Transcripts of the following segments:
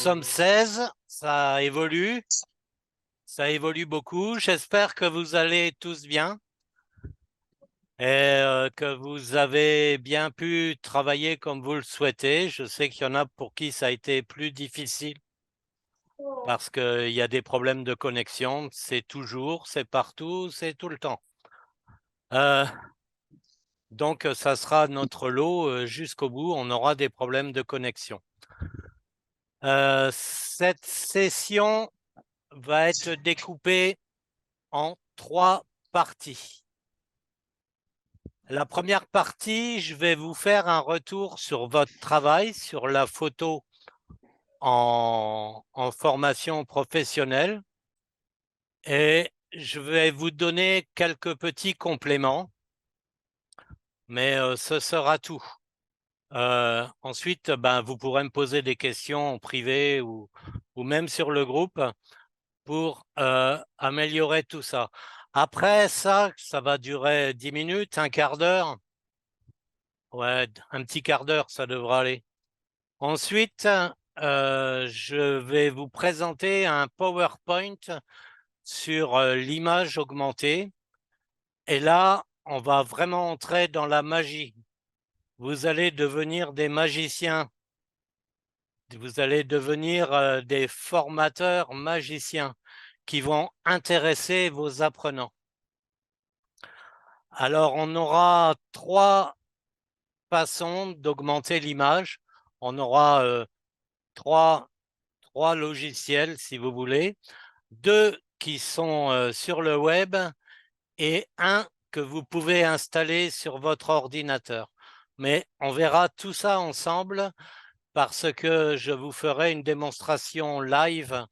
sommes 16, ça évolue beaucoup. J'espère que vous allez tous bien et que vous avez bien pu travailler comme vous le souhaitez. Je sais qu'il y en a pour qui ça a été plus difficile parce qu'il y a des problèmes de connexion. C'est toujours, c'est partout, c'est tout le temps. Donc, ça sera notre lot jusqu'au bout. On aura des problèmes de connexion. Cette session va être découpée en 3 parties. La première partie, je vais vous faire un retour sur votre travail, sur la photo en formation professionnelle et je vais vous donner quelques petits compléments, mais ce sera tout. Ensuite, vous pourrez me poser des questions en privé ou même sur le groupe pour améliorer tout ça. Après ça, ça va durer 10 minutes, un quart d'heure. Ouais, un petit quart d'heure, ça devra aller. Ensuite, je vais vous présenter un PowerPoint sur l'image augmentée. Et là, on va vraiment entrer dans la magie. Vous allez devenir des magiciens. Vous allez devenir des formateurs magiciens qui vont intéresser vos apprenants. Alors, on aura 3 façons d'augmenter l'image. On aura 3 logiciels, si vous voulez, 2 qui sont sur le web et un que vous pouvez installer sur votre ordinateur. Mais on verra tout ça ensemble parce que je vous ferai une démonstration live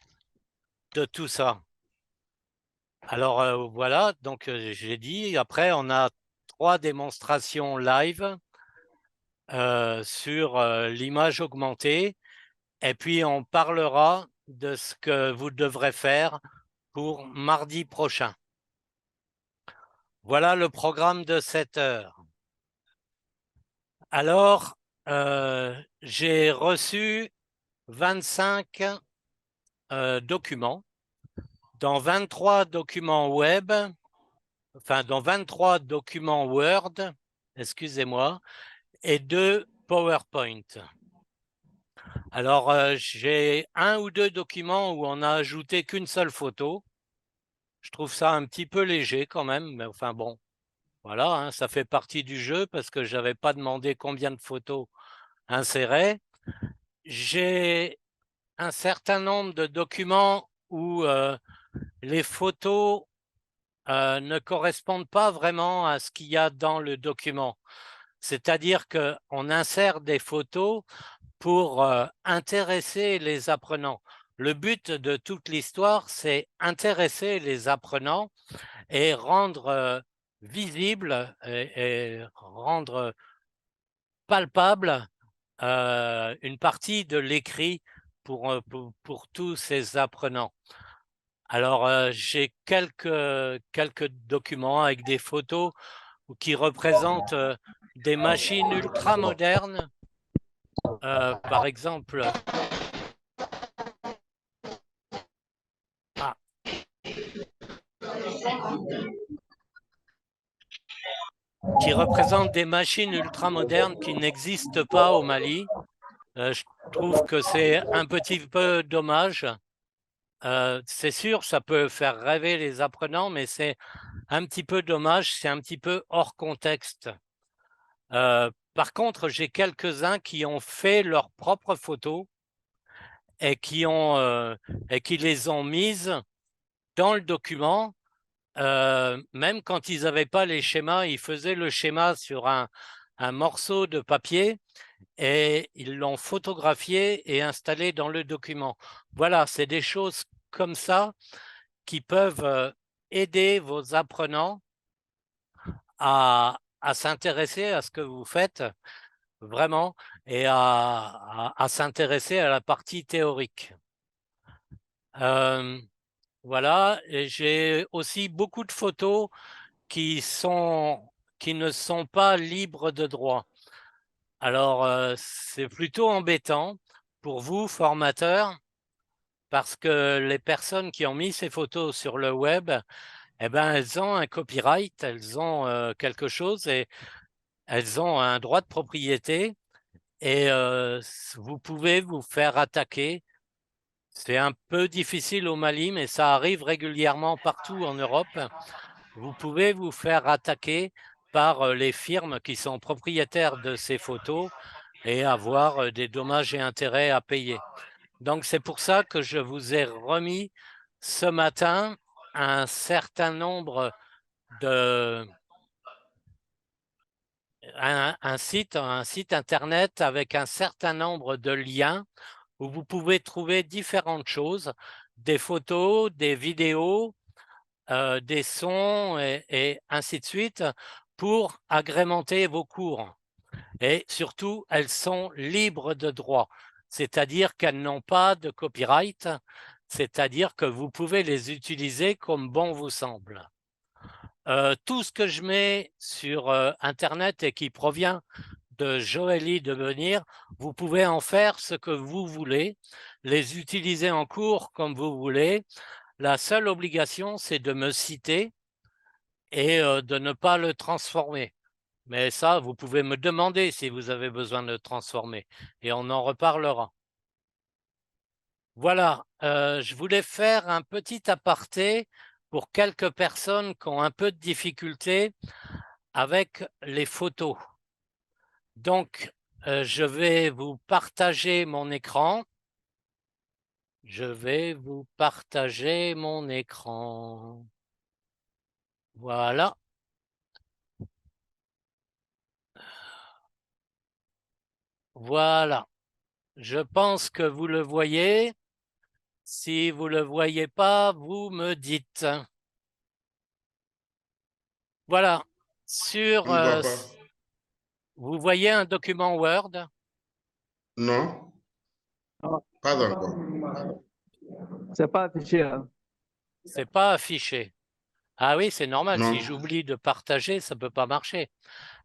de tout ça. Alors voilà, donc j'ai dit, après on a 3 démonstrations live sur l'image augmentée et puis on parlera de ce que vous devrez faire pour mardi prochain. Voilà le programme de 7 heures. Alors, j'ai reçu 25 documents. Dans 23 documents web, enfin dans 23 documents Word, excusez-moi, et 2 PowerPoint. Alors, j'ai 1 ou 2 documents où on n'a ajouté qu'une seule photo. Je trouve ça un petit peu léger quand même, mais enfin bon, voilà, hein, ça fait partie du jeu parce que je n'avais pas demandé combien de photos insérer. J'ai un certain nombre de documents où les photos ne correspondent pas vraiment à ce qu'il y a dans le document. C'est-à-dire qu'on insère des photos pour intéresser les apprenants. Le but de toute l'histoire, c'est intéresser les apprenants et rendre visible et rendre palpable une partie de l'écrit pour tous ces apprenants. Alors, j'ai quelques documents avec des photos qui représentent des machines ultra modernes. Par exemple, qui représentent des machines ultra modernes qui n'existent pas au Mali. Je trouve que c'est un petit peu dommage. C'est sûr, ça peut faire rêver les apprenants, mais c'est un petit peu dommage, c'est un petit peu hors contexte. Par contre, j'ai quelques-uns qui ont fait leurs propres photos et qui les ont mises dans le document. Même quand ils n'avaient pas les schémas, ils faisaient le schéma sur un morceau de papier et ils l'ont photographié et installé dans le document. Voilà, c'est des choses comme ça qui peuvent aider vos apprenants à s'intéresser à ce que vous faites vraiment et à s'intéresser à la partie théorique. Voilà, et j'ai aussi beaucoup de photos qui ne sont pas libres de droit. Alors, c'est plutôt embêtant pour vous, formateurs, parce que les personnes qui ont mis ces photos sur le web, eh ben, elles ont un copyright, elles ont quelque chose et elles ont un droit de propriété et vous pouvez vous faire attaquer. C'est un peu difficile au Mali, mais ça arrive régulièrement partout en Europe. Vous pouvez vous faire attaquer par les firmes qui sont propriétaires de ces photos et avoir des dommages et intérêts à payer. Donc, c'est pour ça que je vous ai remis ce matin un certain nombre de... un site internet avec un certain nombre de liens où vous pouvez trouver différentes choses, des photos, des vidéos, des sons et ainsi de suite pour agrémenter vos cours. Et surtout, elles sont libres de droit, c'est-à-dire qu'elles n'ont pas de copyright, c'est-à-dire que vous pouvez les utiliser comme bon vous semble. Tout ce que je mets sur Internet et qui provient de Joëlie Devenir, vous pouvez en faire ce que vous voulez, les utiliser en cours comme vous voulez. La seule obligation, c'est de me citer et de ne pas le transformer. Mais ça, vous pouvez me demander si vous avez besoin de le transformer et on en reparlera. Voilà, je voulais faire un petit aparté pour quelques personnes qui ont un peu de difficulté avec les photos. Donc, je vais vous partager mon écran. Je vais vous partager mon écran. Voilà. Voilà. Je pense que vous le voyez. Si vous ne le voyez pas, vous me dites. Voilà. Sur, On ne voit pas. vous voyez un document Word? Non, pas encore. C'est pas affiché là. C'est pas affiché. Ah oui, c'est normal. Non. Si j'oublie de partager, ça ne peut pas marcher.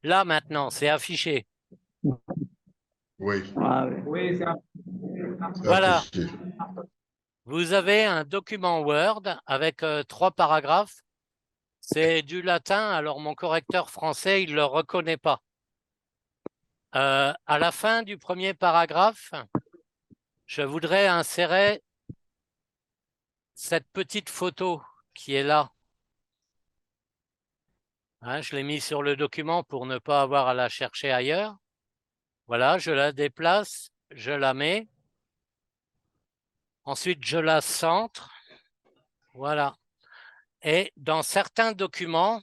Là, maintenant, c'est affiché. Oui, Ah, oui. Oui, c'est Voilà. affiché. Vous avez un document Word avec 3 paragraphes. C'est du latin, alors mon correcteur français, il ne le reconnaît pas. À la fin du premier paragraphe, je voudrais insérer cette petite photo qui est là. Hein, je l'ai mis sur le document pour ne pas avoir à la chercher ailleurs. Voilà, je la déplace, je la mets. Ensuite, je la centre. Voilà. Et dans certains documents,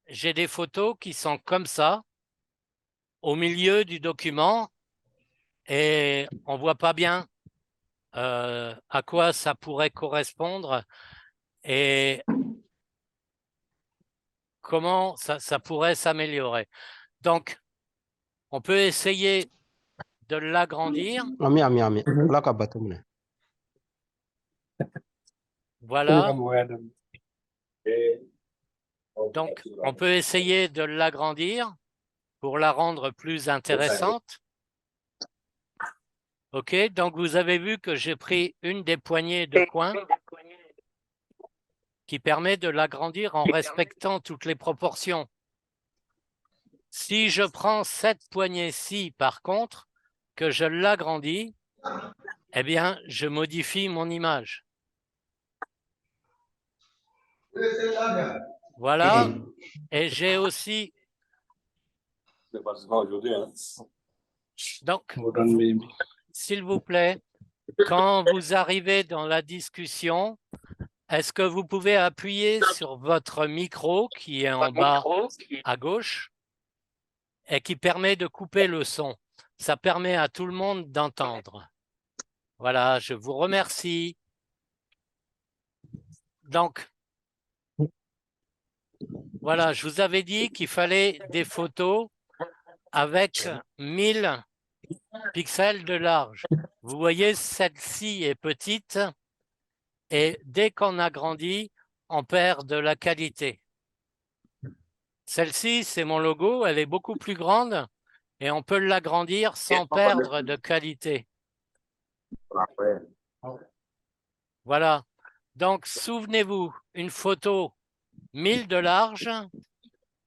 j'ai des photos qui sont comme ça, au milieu du document, et on ne voit pas bien à quoi ça pourrait correspondre et comment ça pourrait s'améliorer. Donc, on peut essayer de l'agrandir. Voilà. Donc, on peut essayer de l'agrandir pour la rendre plus intéressante. OK, donc vous avez vu que j'ai pris une des poignées de coin qui permet de l'agrandir en respectant toutes les proportions. Si je prends cette poignée-ci, par contre, que je l'agrandis, eh bien, je modifie mon image. Voilà. Et j'ai aussi... Donc, s'il vous plaît, quand vous arrivez dans la discussion, est-ce que vous pouvez appuyer sur votre micro qui est en bas à gauche et qui permet de couper le son? Ça permet à tout le monde d'entendre. Voilà, je vous remercie. Donc, voilà, je vous avais dit qu'il fallait des photos avec 1000 pixels de large. Vous voyez, celle-ci est petite et dès qu'on agrandit, on perd de la qualité. Celle-ci, c'est mon logo, elle est beaucoup plus grande et on peut l'agrandir sans perdre de qualité. Voilà. Donc, souvenez-vous, une photo 1000 de large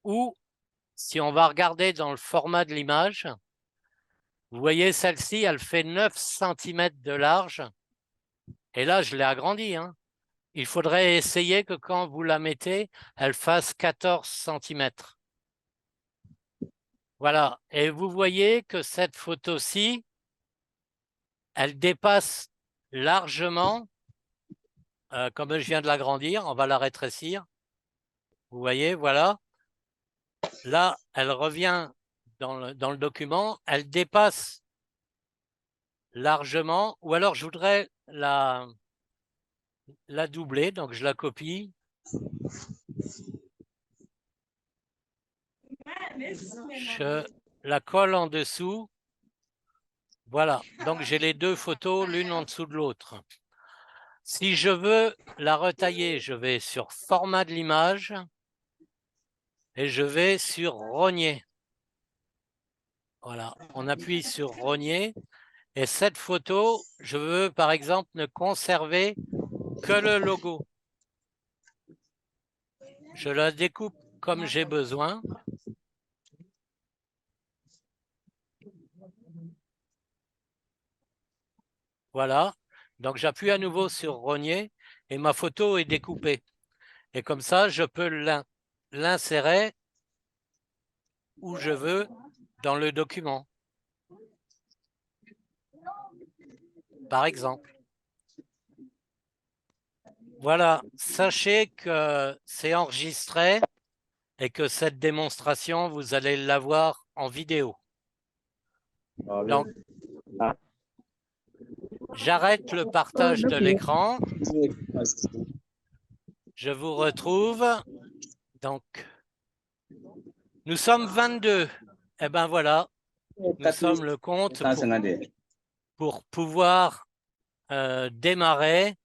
ou, si on va regarder dans le format de l'image, vous voyez celle-ci, elle fait 9 cm de large. Et là, je l'ai agrandie. Hein. Il faudrait essayer que quand vous la mettez, elle fasse 14 cm. Voilà. Et vous voyez que cette photo-ci, elle dépasse largement, comme je viens de l'agrandir, on va la rétrécir. Vous voyez, voilà. Là, elle revient dans le document, elle dépasse largement, ou alors je voudrais la doubler, donc je la copie. Je la colle en dessous. Voilà, donc j'ai les deux photos l'une en dessous de l'autre. Si je veux la retailler, je vais sur format de l'image et je vais sur rogner. Voilà, on appuie sur rogner et cette photo, je veux par exemple ne conserver que le logo. Je la découpe comme j'ai besoin. Voilà, donc j'appuie à nouveau sur rogner et ma photo est découpée. Et comme ça, je peux l'insérer où je veux dans le document. Par exemple. Voilà, sachez que c'est enregistré et que cette démonstration, vous allez l'avoir en vidéo. Donc, j'arrête le partage de l'écran. Je vous retrouve. Donc, nous sommes 22. Eh bien voilà, nous sommes le compte pour pouvoir démarrer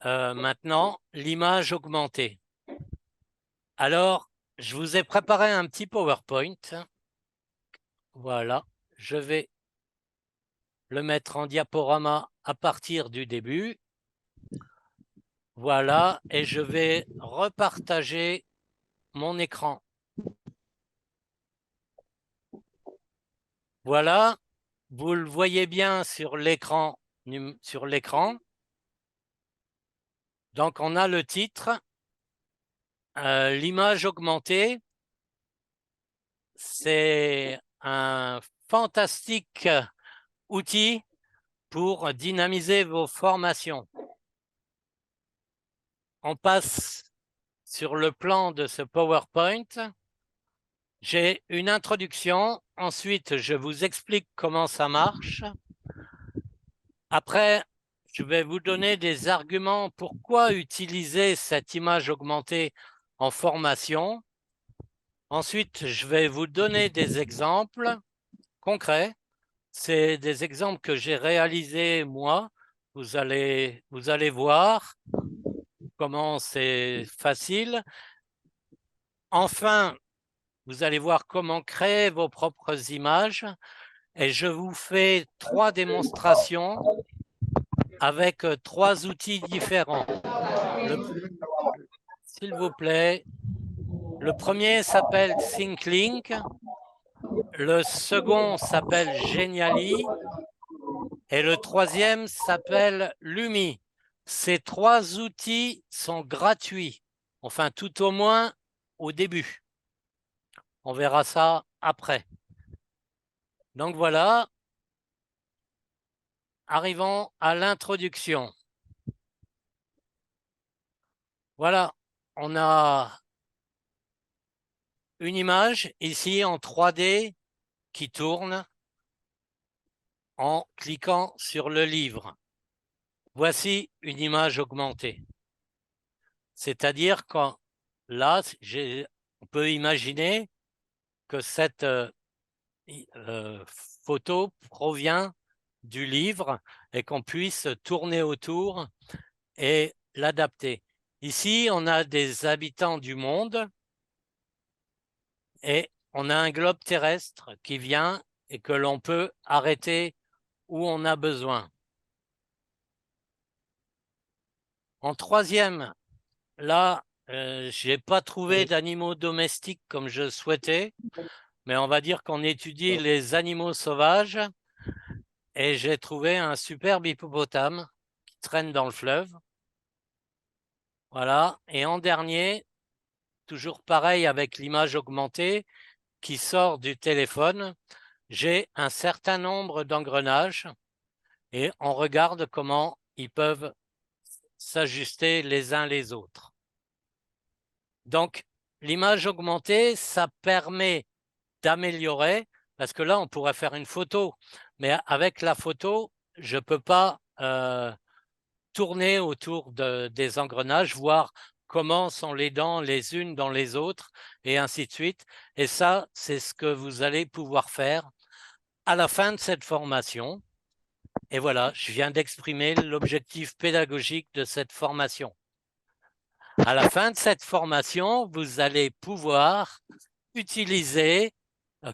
maintenant l'image augmentée. Alors, je vous ai préparé un petit PowerPoint. Voilà, je vais le mettre en diaporama à partir du début. Voilà, et je vais repartager mon écran. Voilà, vous le voyez bien sur l'écran. Donc, on a le titre, l'image augmentée. C'est un fantastique outil pour dynamiser vos formations. On passe sur le plan de ce PowerPoint. J'ai une introduction. Ensuite, je vous explique comment ça marche. Après, je vais vous donner des arguments pourquoi utiliser cette image augmentée en formation. Ensuite, je vais vous donner des exemples concrets. C'est des exemples que j'ai réalisés moi. Vous allez voir comment c'est facile. Enfin, vous allez voir comment créer vos propres images. Et je vous fais 3 démonstrations avec 3 outils différents. S'il vous plaît, le premier s'appelle ThinkLink, le second s'appelle Geniali et le troisième s'appelle Lumi. Ces 3 outils sont gratuits, enfin tout au moins au début. On verra ça après. Donc voilà, arrivons à l'introduction. Voilà, on a une image ici en 3D qui tourne en cliquant sur le livre. Voici une image augmentée. C'est-à-dire que là, on peut imaginer que cette photo provient du livre et qu'on puisse tourner autour et l'adapter. Ici, on a des habitants du monde et on a un globe terrestre qui vient et que l'on peut arrêter où on a besoin. En troisième, là, je n'ai pas trouvé d'animaux domestiques comme je souhaitais, mais on va dire qu'on étudie les animaux sauvages et j'ai trouvé un superbe hippopotame qui traîne dans le fleuve. Voilà. Et en dernier, toujours pareil avec l'image augmentée qui sort du téléphone, j'ai un certain nombre d'engrenages et on regarde comment ils peuvent s'ajuster les uns les autres. Donc, l'image augmentée, ça permet d'améliorer, parce que là, on pourrait faire une photo, mais avec la photo, je ne peux pas tourner autour des engrenages, voir comment sont les dents les unes dans les autres, et ainsi de suite. Et ça, c'est ce que vous allez pouvoir faire à la fin de cette formation. Et voilà, je viens d'exprimer l'objectif pédagogique de cette formation. À la fin de cette formation, vous allez pouvoir utiliser,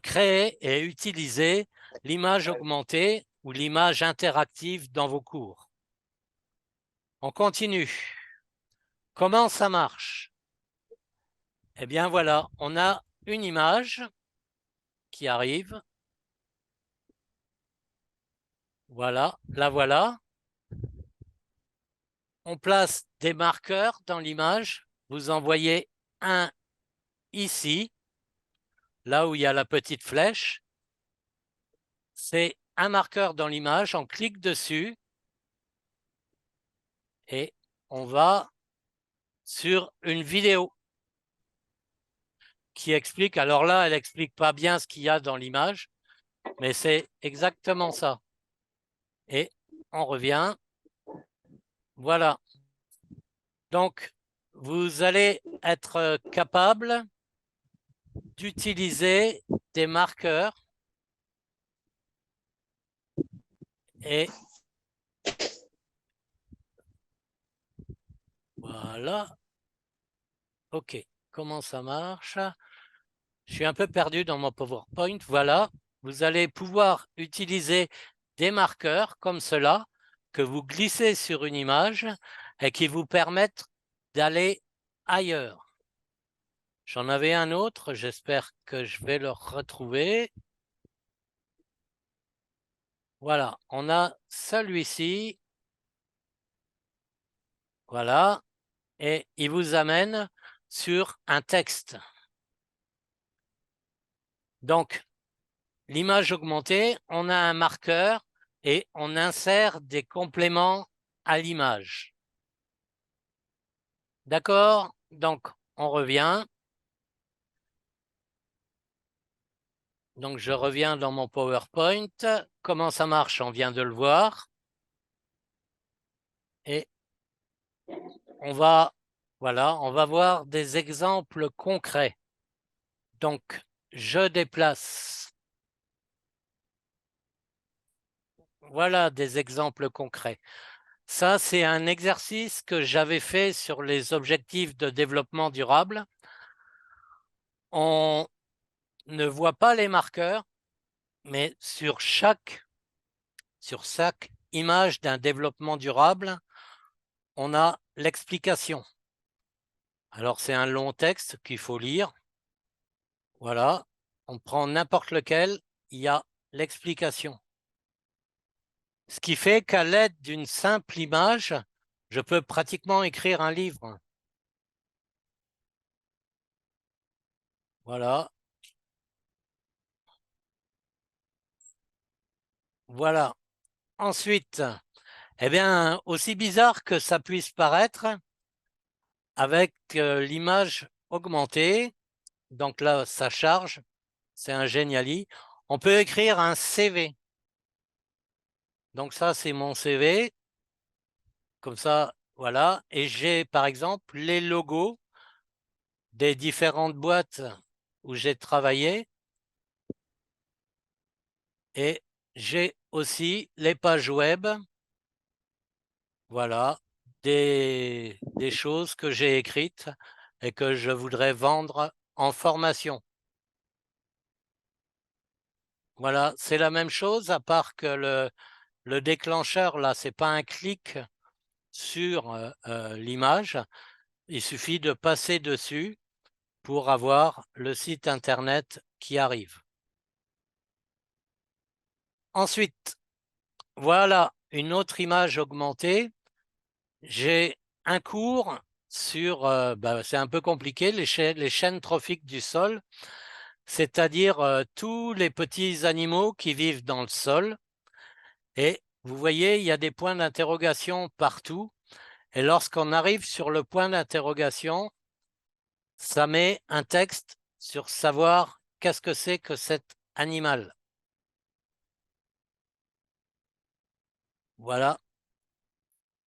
créer et utiliser l'image augmentée ou l'image interactive dans vos cours. On continue. Comment ça marche? Eh bien voilà, on a une image qui arrive. Voilà, la voilà. On place des marqueurs dans l'image. Vous en voyez un ici, là où il y a la petite flèche. C'est un marqueur dans l'image, on clique dessus et on va sur une vidéo qui explique, alors là, elle n'explique pas bien ce qu'il y a dans l'image, mais c'est exactement ça. Et on revient. Voilà. Donc, vous allez être capable d'utiliser des marqueurs et voilà. OK. Comment ça marche? Je suis un peu perdu dans mon PowerPoint. Voilà. Vous allez pouvoir utiliser des marqueurs comme cela que vous glissez sur une image et qui vous permettent d'aller ailleurs. J'en avais un autre, j'espère que je vais le retrouver. Voilà, on a celui-ci. Voilà, et il vous amène sur un texte. Donc, l'image augmentée, on a un marqueur et on insère des compléments à l'image. D'accord? Donc, on revient. Donc, je reviens dans mon PowerPoint. Comment ça marche? On vient de le voir. Et voilà, on va voir des exemples concrets. Donc, je déplace. Voilà des exemples concrets. Ça, c'est un exercice que j'avais fait sur les objectifs de développement durable. On ne voit pas les marqueurs, mais sur chaque image d'un développement durable, on a l'explication. Alors, c'est un long texte qu'il faut lire. Voilà, on prend n'importe lequel, il y a l'explication. Ce qui fait qu'à l'aide d'une simple image, je peux pratiquement écrire un livre. Voilà. Voilà. Ensuite, eh bien, aussi bizarre que ça puisse paraître, avec l'image augmentée, donc là, ça charge, c'est un Geniali, on peut écrire un CV. Donc ça, c'est mon CV. Comme ça, voilà. Et j'ai, par exemple, les logos des différentes boîtes où j'ai travaillé. Et j'ai aussi les pages web, voilà, des choses que j'ai écrites et que je voudrais vendre en formation. Voilà, c'est la même chose, à part que le déclencheur, là, c'est pas un clic sur l'image. Il suffit de passer dessus pour avoir le site internet qui arrive. Ensuite, voilà une autre image augmentée. J'ai un cours sur, c'est un peu compliqué, les chaînes trophiques du sol, c'est-à-dire tous les petits animaux qui vivent dans le sol. Et vous voyez, il y a des points d'interrogation partout. Et lorsqu'on arrive sur le point d'interrogation, ça met un texte sur savoir qu'est-ce que c'est que cet animal. Voilà.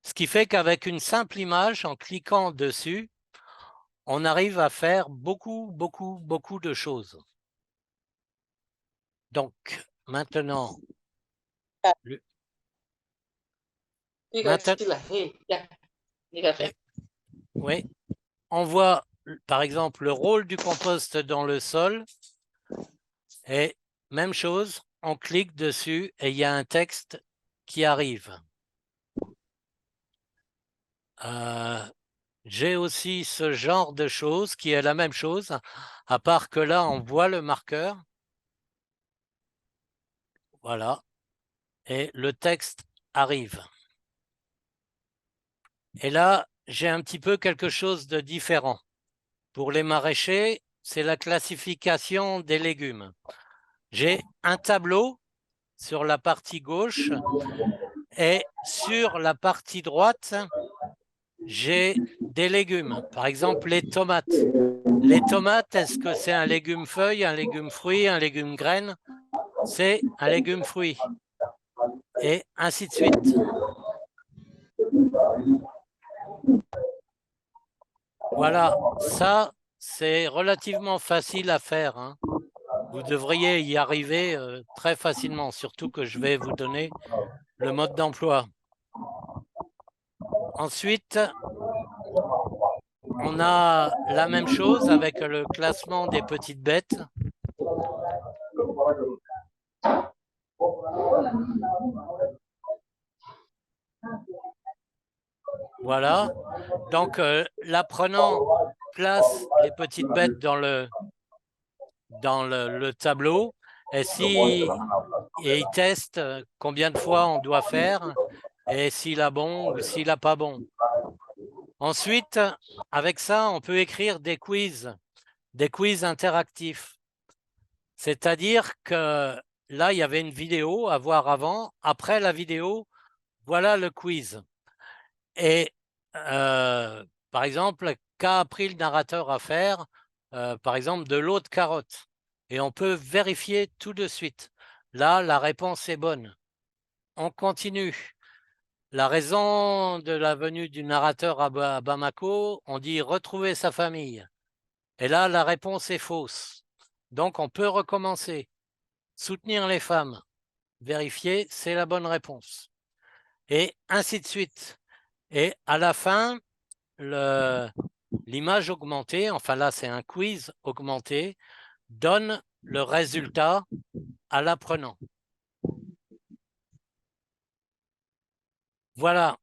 Ce qui fait qu'avec une simple image, en cliquant dessus, on arrive à faire beaucoup de choses. Donc, maintenant, oui, on voit par exemple le rôle du compost dans le sol et même chose, on clique dessus et il y a un texte qui arrive. J'ai aussi ce genre de choses qui est la même chose, à part que là, on voit le marqueur. Voilà. Et le texte arrive. Et là, j'ai un petit peu quelque chose de différent. Pour les maraîchers, c'est la classification des légumes. J'ai un tableau sur la partie gauche et sur la partie droite, j'ai des légumes. Par exemple, les tomates. Les tomates, est-ce que c'est un légume feuille, un légume fruit, un légume graine? C'est un légume fruit. Et ainsi de suite. Voilà, ça, c'est relativement facile à faire, hein. Vous devriez y arriver très facilement, surtout que je vais vous donner le mode d'emploi. Ensuite, on a la même chose avec le classement des petites bêtes. Voilà. Donc, l'apprenant place les petites bêtes dans le tableau et il teste combien de fois on doit faire et s'il a bon ou s'il n'a pas bon. Ensuite, avec ça, on peut écrire des quiz interactifs. C'est-à-dire que là, il y avait une vidéo à voir avant. Après la vidéo, voilà le quiz. Et par exemple, qu'a appris le narrateur à faire, par exemple, de l'eau de carotte. Et on peut vérifier tout de suite. Là, la réponse est bonne. On continue. La raison de la venue du narrateur à Bamako, on dit retrouver sa famille. Et là, la réponse est fausse. Donc, on peut recommencer. Soutenir les femmes. Vérifier, c'est la bonne réponse. Et ainsi de suite. Et à la fin, l'image augmentée, enfin là, c'est un quiz augmenté, donne le résultat à l'apprenant. Voilà.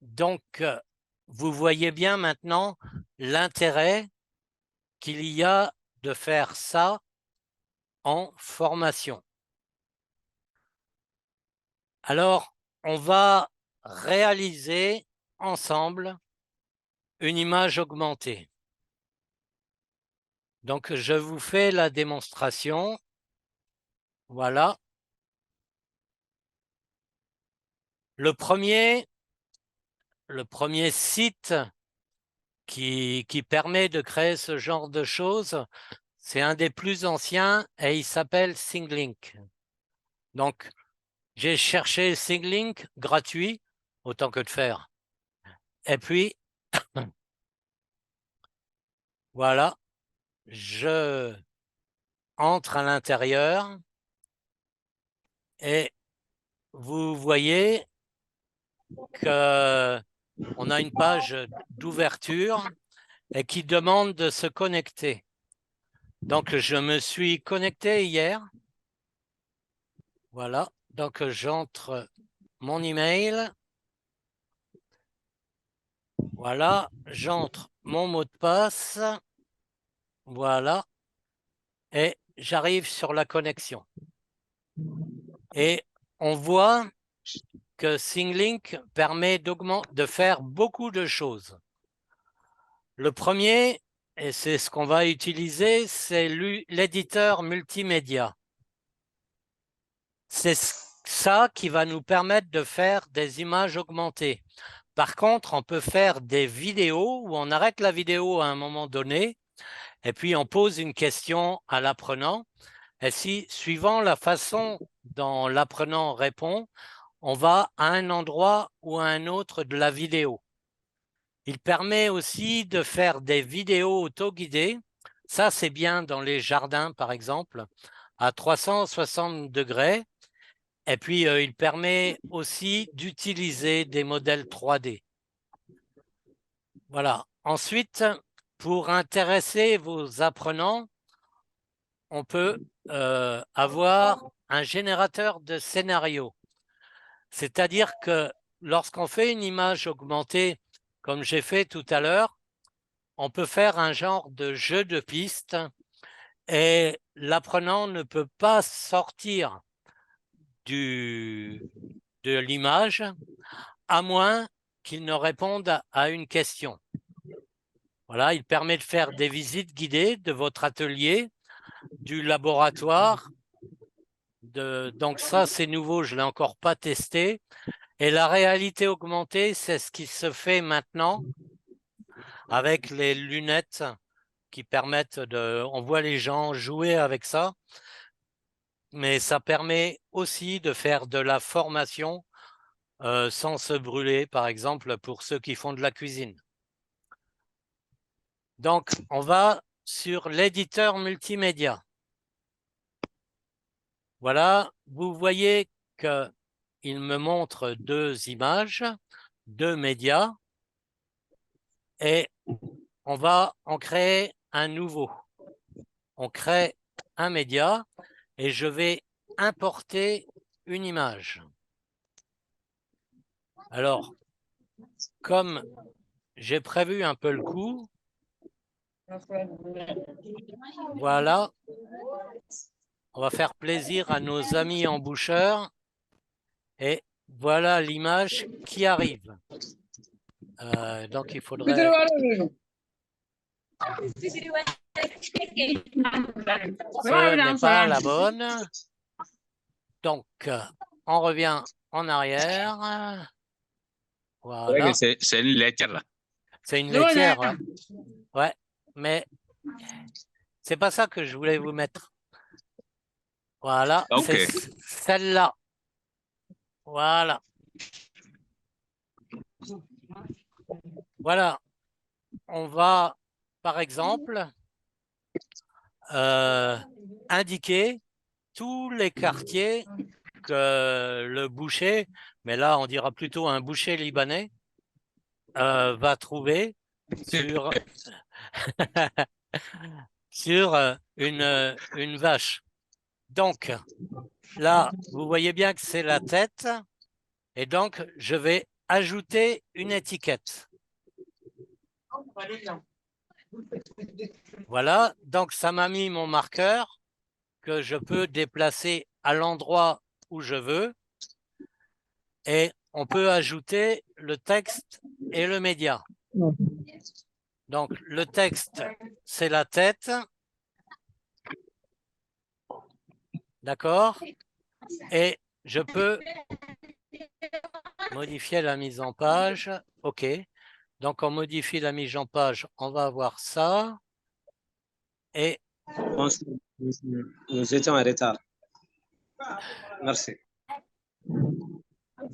Donc, vous voyez bien maintenant l'intérêt qu'il y a de faire ça en formation. Alors, on va réaliser ensemble une image augmentée. Donc, je vous fais la démonstration. Voilà. Le premier site qui permet de créer ce genre de choses, c'est un des plus anciens et il s'appelle ThinkLink. Donc, j'ai cherché ThinkLink gratuit, autant que de faire. Et puis, voilà, je entre à l'intérieur et vous voyez qu'on a une page d'ouverture et qui demande de se connecter. Donc, je me suis connecté hier. Voilà, donc j'entre mon email Voilà, j'entre mon mot de passe. Voilà. Et j'arrive sur la connexion. Et on voit que ThingLink permet de faire beaucoup de choses. Le premier, et c'est ce qu'on va utiliser, c'est l'éditeur multimédia. C'est ça qui va nous permettre de faire des images augmentées. Par contre, on peut faire des vidéos où on arrête la vidéo à un moment donné et puis on pose une question à l'apprenant. Et si, suivant la façon dont l'apprenant répond, on va à un endroit ou à un autre de la vidéo. Il permet aussi de faire des vidéos auto-guidées. Ça, c'est bien dans les jardins, par exemple, à 360 degrés. Et puis, il permet aussi d'utiliser des modèles 3D. Voilà. Ensuite, pour intéresser vos apprenants, on peut avoir un générateur de scénarios. C'est-à-dire que lorsqu'on fait une image augmentée, comme j'ai fait tout à l'heure, on peut faire un genre de jeu de piste et l'apprenant ne peut pas sortir de l'image à moins qu'il ne réponde à une question. Voilà, il permet de faire des visites guidées de votre atelier, du laboratoire. Donc ça, c'est nouveau, je ne l'ai encore pas testé. Et la réalité augmentée, c'est ce qui se fait maintenant avec les lunettes qui permettent de... On voit les gens jouer avec ça, mais ça permet aussi de faire de la formation sans se brûler, par exemple, pour ceux qui font de la cuisine. Donc, on va sur l'éditeur multimédia. Voilà, vous voyez qu'il me montre deux images, deux médias, et on va en créer un nouveau. On crée un média et je vais importer une image. Alors, comme j'ai prévu un peu le coup, voilà, on va faire plaisir à nos amis emboucheurs et voilà l'image qui arrive. Donc, il faudrait... Ce n'est pas la bonne. Donc, on revient en arrière. Voilà. C'est une laitière. C'est une laitière, ouais. Ouais, mais c'est pas ça que je voulais vous mettre. Voilà, Okay. c'est celle-là. Voilà. Voilà. On va, par exemple, indiquer tous les quartiers que le boucher, mais là on dira plutôt un boucher libanais, va trouver sur, sur une vache. Donc là, vous voyez bien que c'est la tête et donc je vais ajouter une étiquette. Voilà, donc ça m'a mis mon marqueur que je peux déplacer à l'endroit où je veux et on peut ajouter le texte et le média. Donc, le texte, c'est la tête. D'accord? Et je peux modifier la mise en page. OK. Donc, on modifie la mise en page. On va avoir ça. Et nous étions en retard. Merci.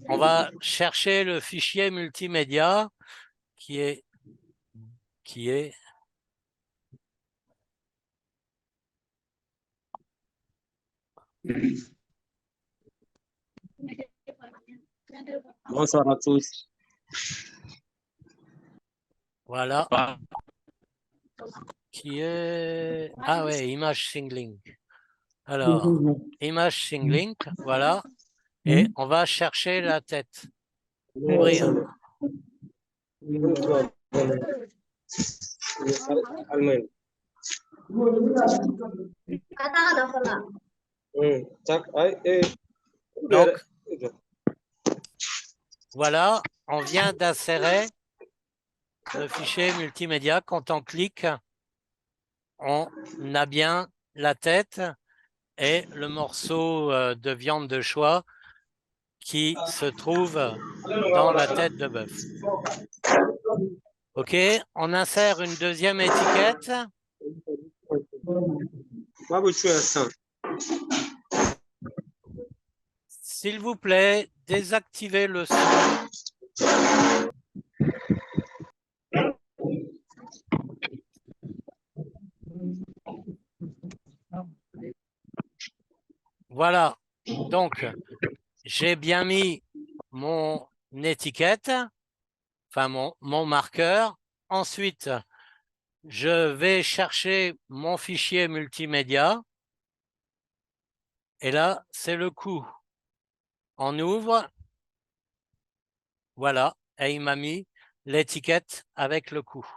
On va chercher le fichier multimédia qui est Bonsoir à tous. voilà. Qui est... Ah ouais, Image Singling. Alors, Image Singling, voilà. Et on va chercher la tête. Ouvrir. المهم Donc, voilà, on vient d'insérer le fichier multimédia. Quand on clique, on a bien la tête et le morceau de viande de choix qui se trouve dans la tête de bœuf. OK, on insère une deuxième étiquette. S'il vous plaît, désactivez le son. Voilà, donc j'ai bien mis mon étiquette, enfin mon marqueur. Ensuite, je vais chercher mon fichier multimédia. Et là, c'est le coût. On ouvre. Voilà, et il m'a mis l'étiquette avec le coût.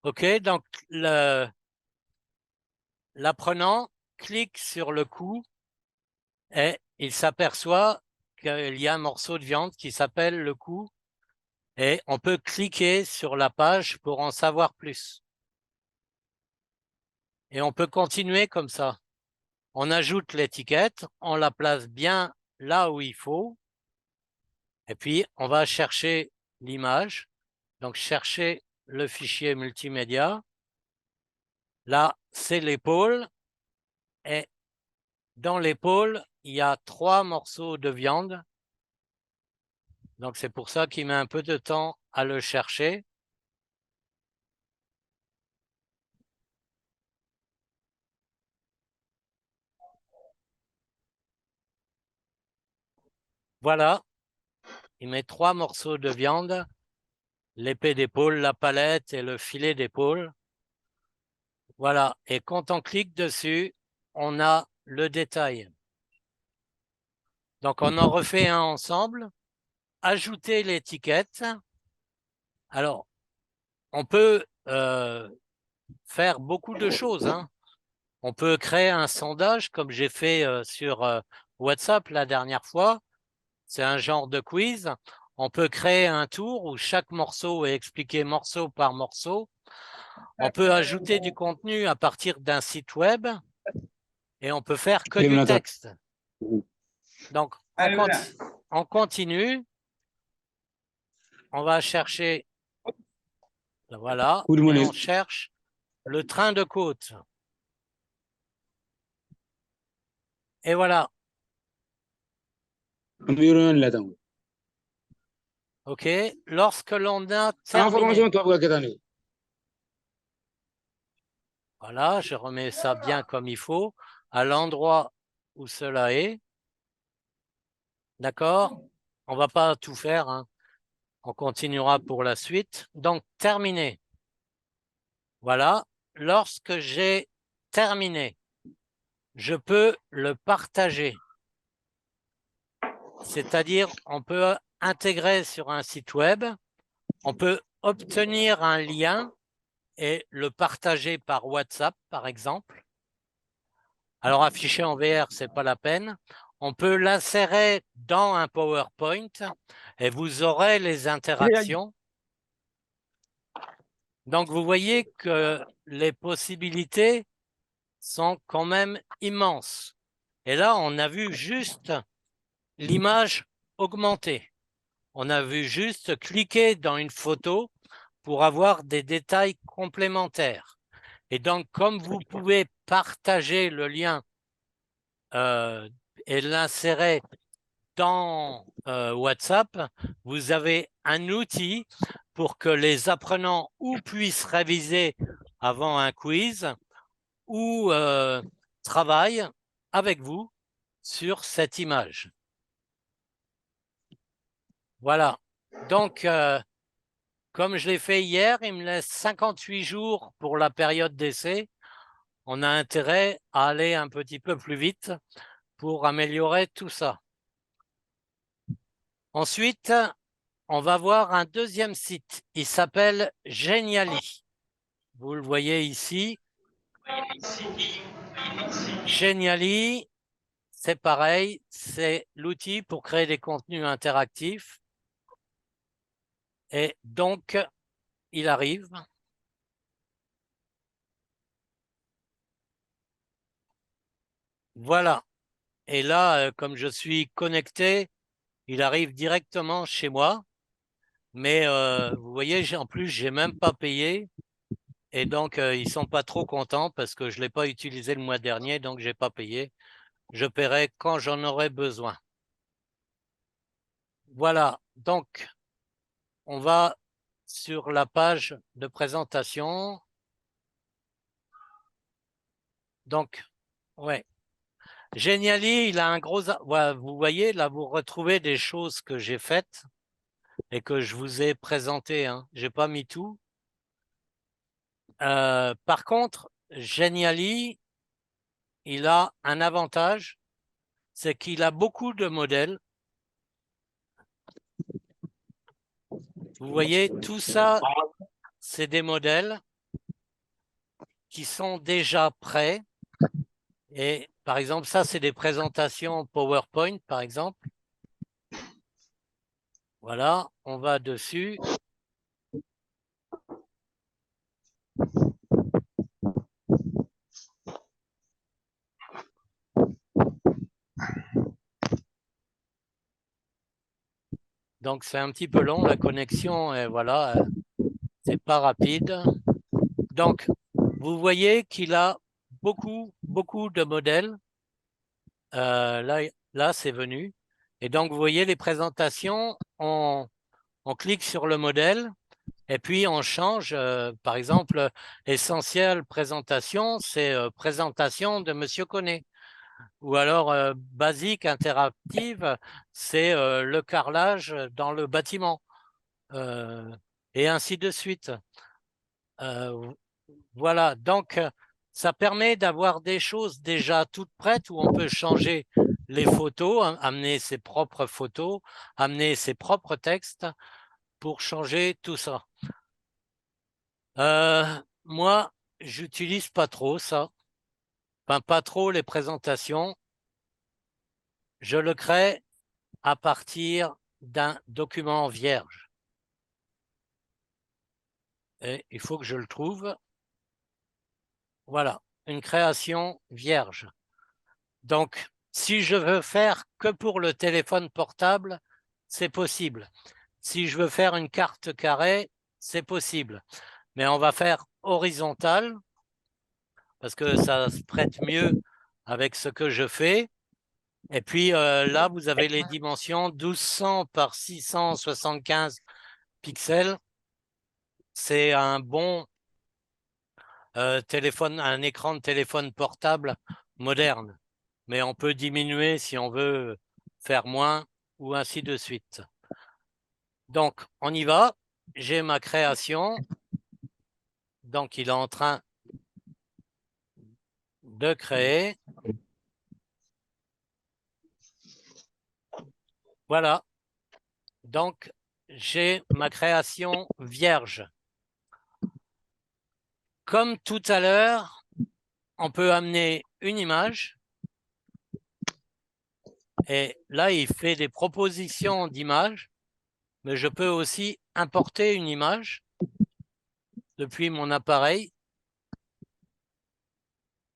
OK, donc l'apprenant clique sur le coût et il s'aperçoit qu'il y a un morceau de viande qui s'appelle le coût et on peut cliquer sur la page pour en savoir plus. Et on peut continuer comme ça. On ajoute l'étiquette, on la place bien là où il faut et puis on va chercher l'image. Donc, chercher le fichier multimédia. Là, c'est l'épaule. Et dans l'épaule, il y a 3 morceaux de viande. Donc, c'est pour ça qu'il met un peu de temps à le chercher. Voilà. Il met 3 morceaux de viande. L'épée d'épaule, la palette et le filet d'épaule. Voilà. Et quand on clique dessus, on a le détail. Donc, on en refait un ensemble. Ajouter l'étiquette. Alors, on peut faire beaucoup de choses, hein. On peut créer un sondage comme j'ai fait sur WhatsApp la dernière fois. C'est un genre de quiz. On peut créer un tour où chaque morceau est expliqué morceau par morceau. On peut ajouter du contenu à partir d'un site web et on peut faire que du texte. Donc, on continue. On va chercher, voilà, et on cherche le train de côte. Et voilà. OK. Lorsque l'on a terminé. Voilà, je remets ça bien comme il faut, à l'endroit où cela est. D'accord? On ne va pas tout faire, hein. On continuera pour la suite. Donc, terminé. Voilà. Lorsque j'ai terminé, je peux le partager. C'est-à-dire, on peut intégrer sur un site web, on peut obtenir un lien et le partager par WhatsApp, par exemple. Alors, afficher en VR, ce n'est pas la peine. On peut l'insérer dans un PowerPoint et vous aurez les interactions. Donc, vous voyez que les possibilités sont quand même immenses. Et là, on a vu juste l'image augmentée. On a vu juste cliquer dans une photo pour avoir des détails complémentaires. Et donc, comme vous pouvez partager le lien et l'insérer dans WhatsApp, vous avez un outil pour que les apprenants ou puissent réviser avant un quiz ou travaillent avec vous sur cette image. Voilà. Donc, comme je l'ai fait hier, il me laisse 58 jours pour la période d'essai. On a intérêt à aller un petit peu plus vite pour améliorer tout ça. Ensuite, on va voir un deuxième site. Il s'appelle Geniali. Vous le voyez ici. Geniali, c'est pareil, c'est l'outil pour créer des contenus interactifs. Et donc, il arrive. Voilà. Et là, comme je suis connecté, il arrive directement chez moi. Mais vous voyez, en plus, j'ai même pas payé. Et donc, ils sont pas trop contents parce que je l'ai pas utilisé le mois dernier, donc j'ai pas payé. Je paierai quand j'en aurai besoin. Voilà. Donc, on va sur la page de présentation. Donc, ouais. Geniali, il a un gros... Ouais, vous voyez, là, vous retrouvez des choses que j'ai faites et que je vous ai présentées. Hein. Je n'ai pas mis tout. Par contre, Geniali, il a un avantage, c'est qu'il a beaucoup de modèles. Vous voyez, tout ça, c'est des modèles qui sont déjà prêts. Et par exemple, ça, c'est des présentations PowerPoint, par exemple. Voilà, on va dessus. Donc, c'est un petit peu long, la connexion, et voilà, c'est pas rapide. Donc, vous voyez qu'il a beaucoup de modèles. Là c'est venu. Et donc, vous voyez les présentations, on clique sur le modèle et puis on change. Par exemple, essentiel présentation, c'est présentation de Monsieur Connet. Ou alors, basique interactive, c'est le carrelage dans le bâtiment. Et ainsi de suite. Voilà, donc ça permet d'avoir des choses déjà toutes prêtes où on peut changer les photos, amener ses propres photos, amener ses propres textes pour changer tout ça. Moi, j'utilise pas trop ça, enfin pas trop les présentations. Je le crée à partir d'un document vierge. Et il faut que je le trouve. Voilà, une création vierge. Donc, si je veux faire que pour le téléphone portable, c'est possible. Si je veux faire une carte carrée, c'est possible. Mais on va faire horizontal parce que ça se prête mieux avec ce que je fais. Et puis là, vous avez les dimensions 1200 par 675 pixels. C'est un bon téléphone, un écran de téléphone portable moderne. Mais on peut diminuer si on veut faire moins ou ainsi de suite. Donc, on y va. J'ai ma création. Donc, il est en train de créer. Voilà. Donc, j'ai ma création vierge. Comme tout à l'heure, on peut amener une image. Et là, il fait des propositions d'images. Mais je peux aussi importer une image depuis mon appareil.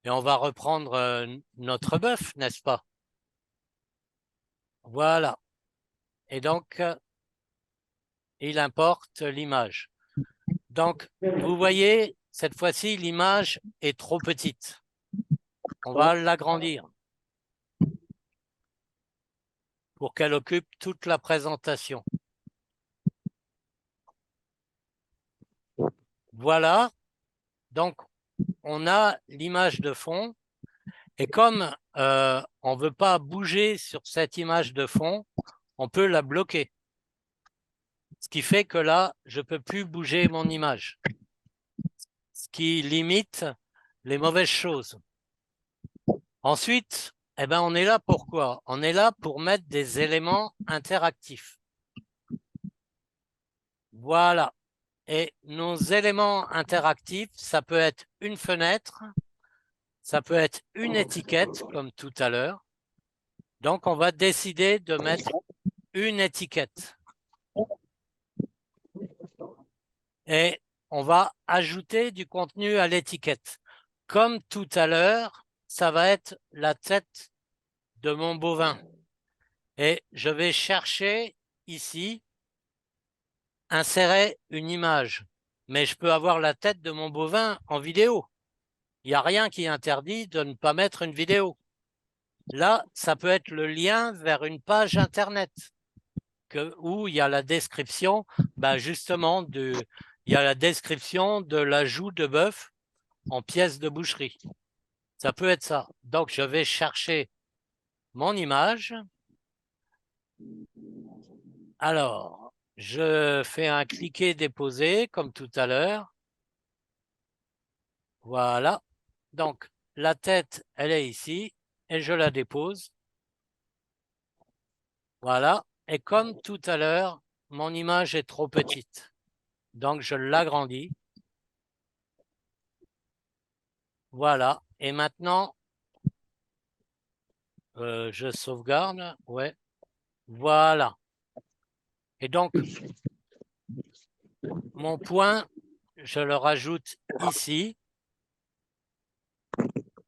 Et on va reprendre notre bœuf, n'est-ce pas? Voilà. Et donc, il importe l'image. Donc, vous voyez, cette fois-ci, l'image est trop petite. On va l'agrandir pour qu'elle occupe toute la présentation. Voilà. Donc, on a l'image de fond. Et comme on ne veut pas bouger sur cette image de fond, on peut la bloquer. Ce qui fait que là, je ne peux plus bouger mon image. Ce qui limite les mauvaises choses. Ensuite, eh ben, on est là pour quoi? On est là pour mettre des éléments interactifs. Voilà. Et nos éléments interactifs, ça peut être une fenêtre, ça peut être une étiquette, comme tout à l'heure. Donc, on va décider de mettre une étiquette. Et on va ajouter du contenu à l'étiquette. Comme tout à l'heure, ça va être la tête de mon bovin. Et je vais chercher ici, insérer une image. Mais je peux avoir la tête de mon bovin en vidéo. Il n'y a rien qui interdit de ne pas mettre une vidéo. Là, ça peut être le lien vers une page Internet où il y a la description, justement, il y a la description de l'ajout de bœuf en pièces de boucherie. Ça peut être ça. Donc, je vais chercher mon image. Alors, je fais un cliquer-déposer comme tout à l'heure. Voilà. Donc, la tête, elle est ici et je la dépose. Voilà. Et comme tout à l'heure, mon image est trop petite. Donc, je l'agrandis. Voilà. Et maintenant, je sauvegarde. Ouais. Voilà. Et donc, mon point, je le rajoute ici.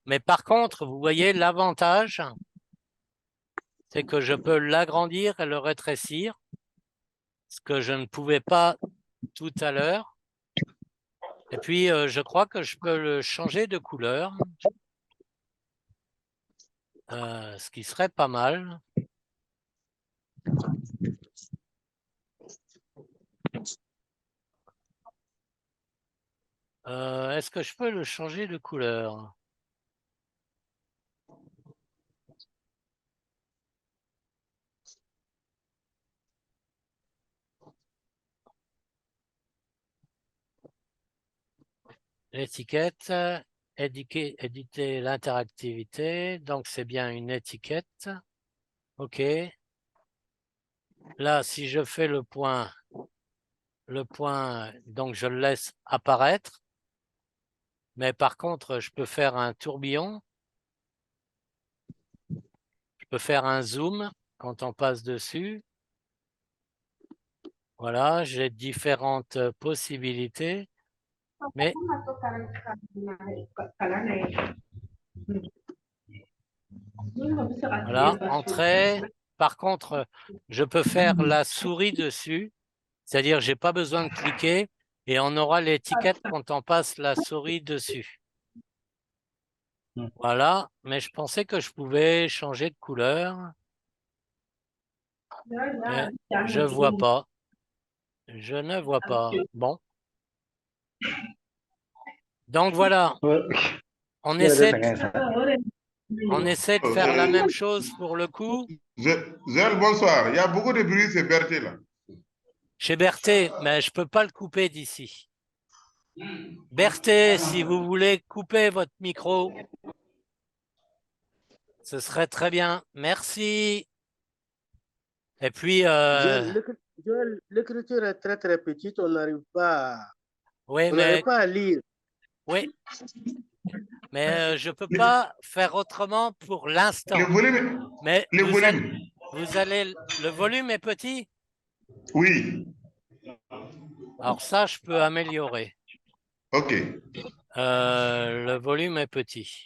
Mais par contre, vous voyez, l'avantage, c'est que je peux l'agrandir et le rétrécir, ce que je ne pouvais pas tout à l'heure. Et puis, je crois que je peux le changer de couleur, ce qui serait pas mal. Est-ce que je peux le changer de couleur? L'étiquette, éditer l'interactivité, donc c'est bien une étiquette. OK. Là, si je fais le point, donc je le laisse apparaître. Mais par contre, je peux faire un tourbillon. Je peux faire un zoom quand on passe dessus. Voilà, j'ai différentes possibilités. Mais voilà, entrée. Par contre, je peux faire la souris dessus. C'est-à-dire, je n'ai pas besoin de cliquer et on aura l'étiquette quand on passe la souris dessus. Voilà, mais je pensais que je pouvais changer de couleur. Mais je ne vois pas. Je ne vois pas. Bon. Donc voilà, on essaie de faire la même chose pour le coup. Joël, bonsoir. Il y a beaucoup de bruit, c'est Berthe là. Chez Berthe, mais je ne peux pas le couper d'ici. Berthe, si vous voulez couper votre micro, ce serait très bien. Merci. Et puis... L'écriture est très très petite, on n'arrive pas, oui, pas à lire. Oui, mais je ne peux pas faire autrement pour l'instant. Le volume, mais le volume est petit? Oui. Alors ça, je peux améliorer. OK. Le volume est petit.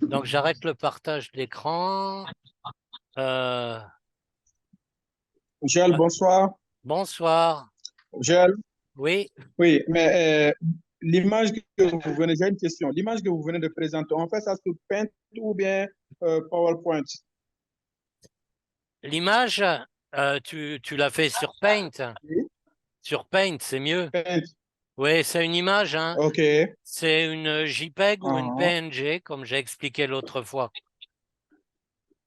Donc, j'arrête le partage d'écran. Joël, bonsoir. Bonsoir. Joël. Oui. Oui, mais l'image que vous venez, j'ai une question. L'image que vous venez de présenter, on fait ça sur Paint ou bien PowerPoint? L'image, tu l'as fait sur Paint. Oui. Sur Paint, c'est mieux. Paint. Oui, c'est une image. Hein. OK. C'est une JPEG ou une PNG, comme j'ai expliqué l'autre fois.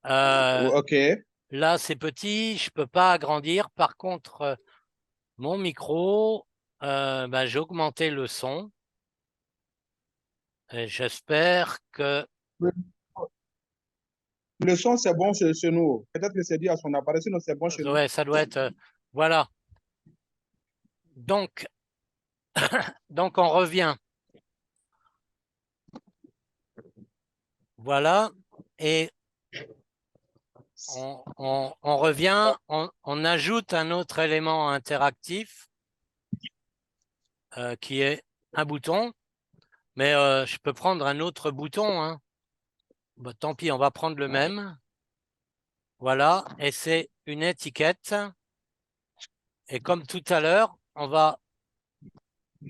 OK. Là, c'est petit, je ne peux pas agrandir. Par contre, Mon micro, ben, j'ai augmenté le son. Et j'espère que... Le son, c'est bon chez nous. Peut-être que c'est dû à son appareil, sinon c'est bon chez nous. Ouais, ça doit être... voilà. Donc, on revient. Voilà. Et on revient, on ajoute un autre élément interactif qui est un bouton. Mais je peux prendre un autre bouton. Hein. Bah, tant pis, on va prendre le même. Voilà. Et c'est une étiquette. Et comme tout à l'heure, on va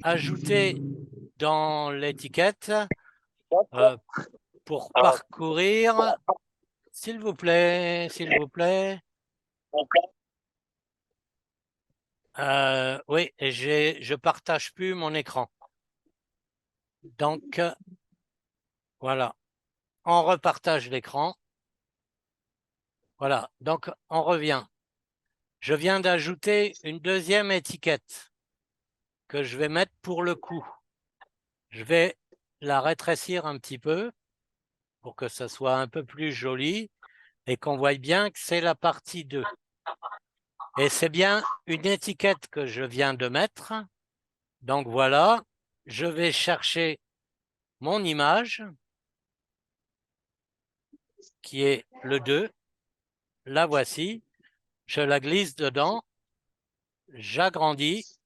ajouter dans l'étiquette pour parcourir, s'il vous plaît, oui, et je partage plus mon écran. Donc, voilà, on repartage l'écran. Voilà, donc on revient. Je viens d'ajouter une deuxième étiquette que je vais mettre pour le coup. Je vais la rétrécir un petit peu pour que ça soit un peu plus joli et qu'on voit bien que c'est la partie 2. Et c'est bien une étiquette que je viens de mettre. Donc voilà, je vais chercher mon image qui est le 2. La voici. Je la glisse dedans. J'agrandis.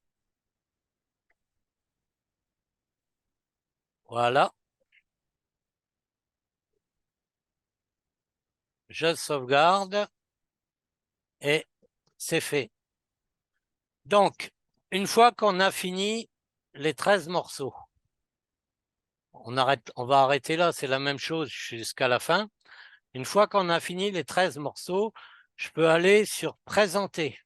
Voilà. Je sauvegarde et c'est fait. Donc, une fois qu'on a fini les 13 morceaux, on va arrêter là, c'est la même chose jusqu'à la fin. Une fois qu'on a fini les 13 morceaux, je peux aller sur Présenter.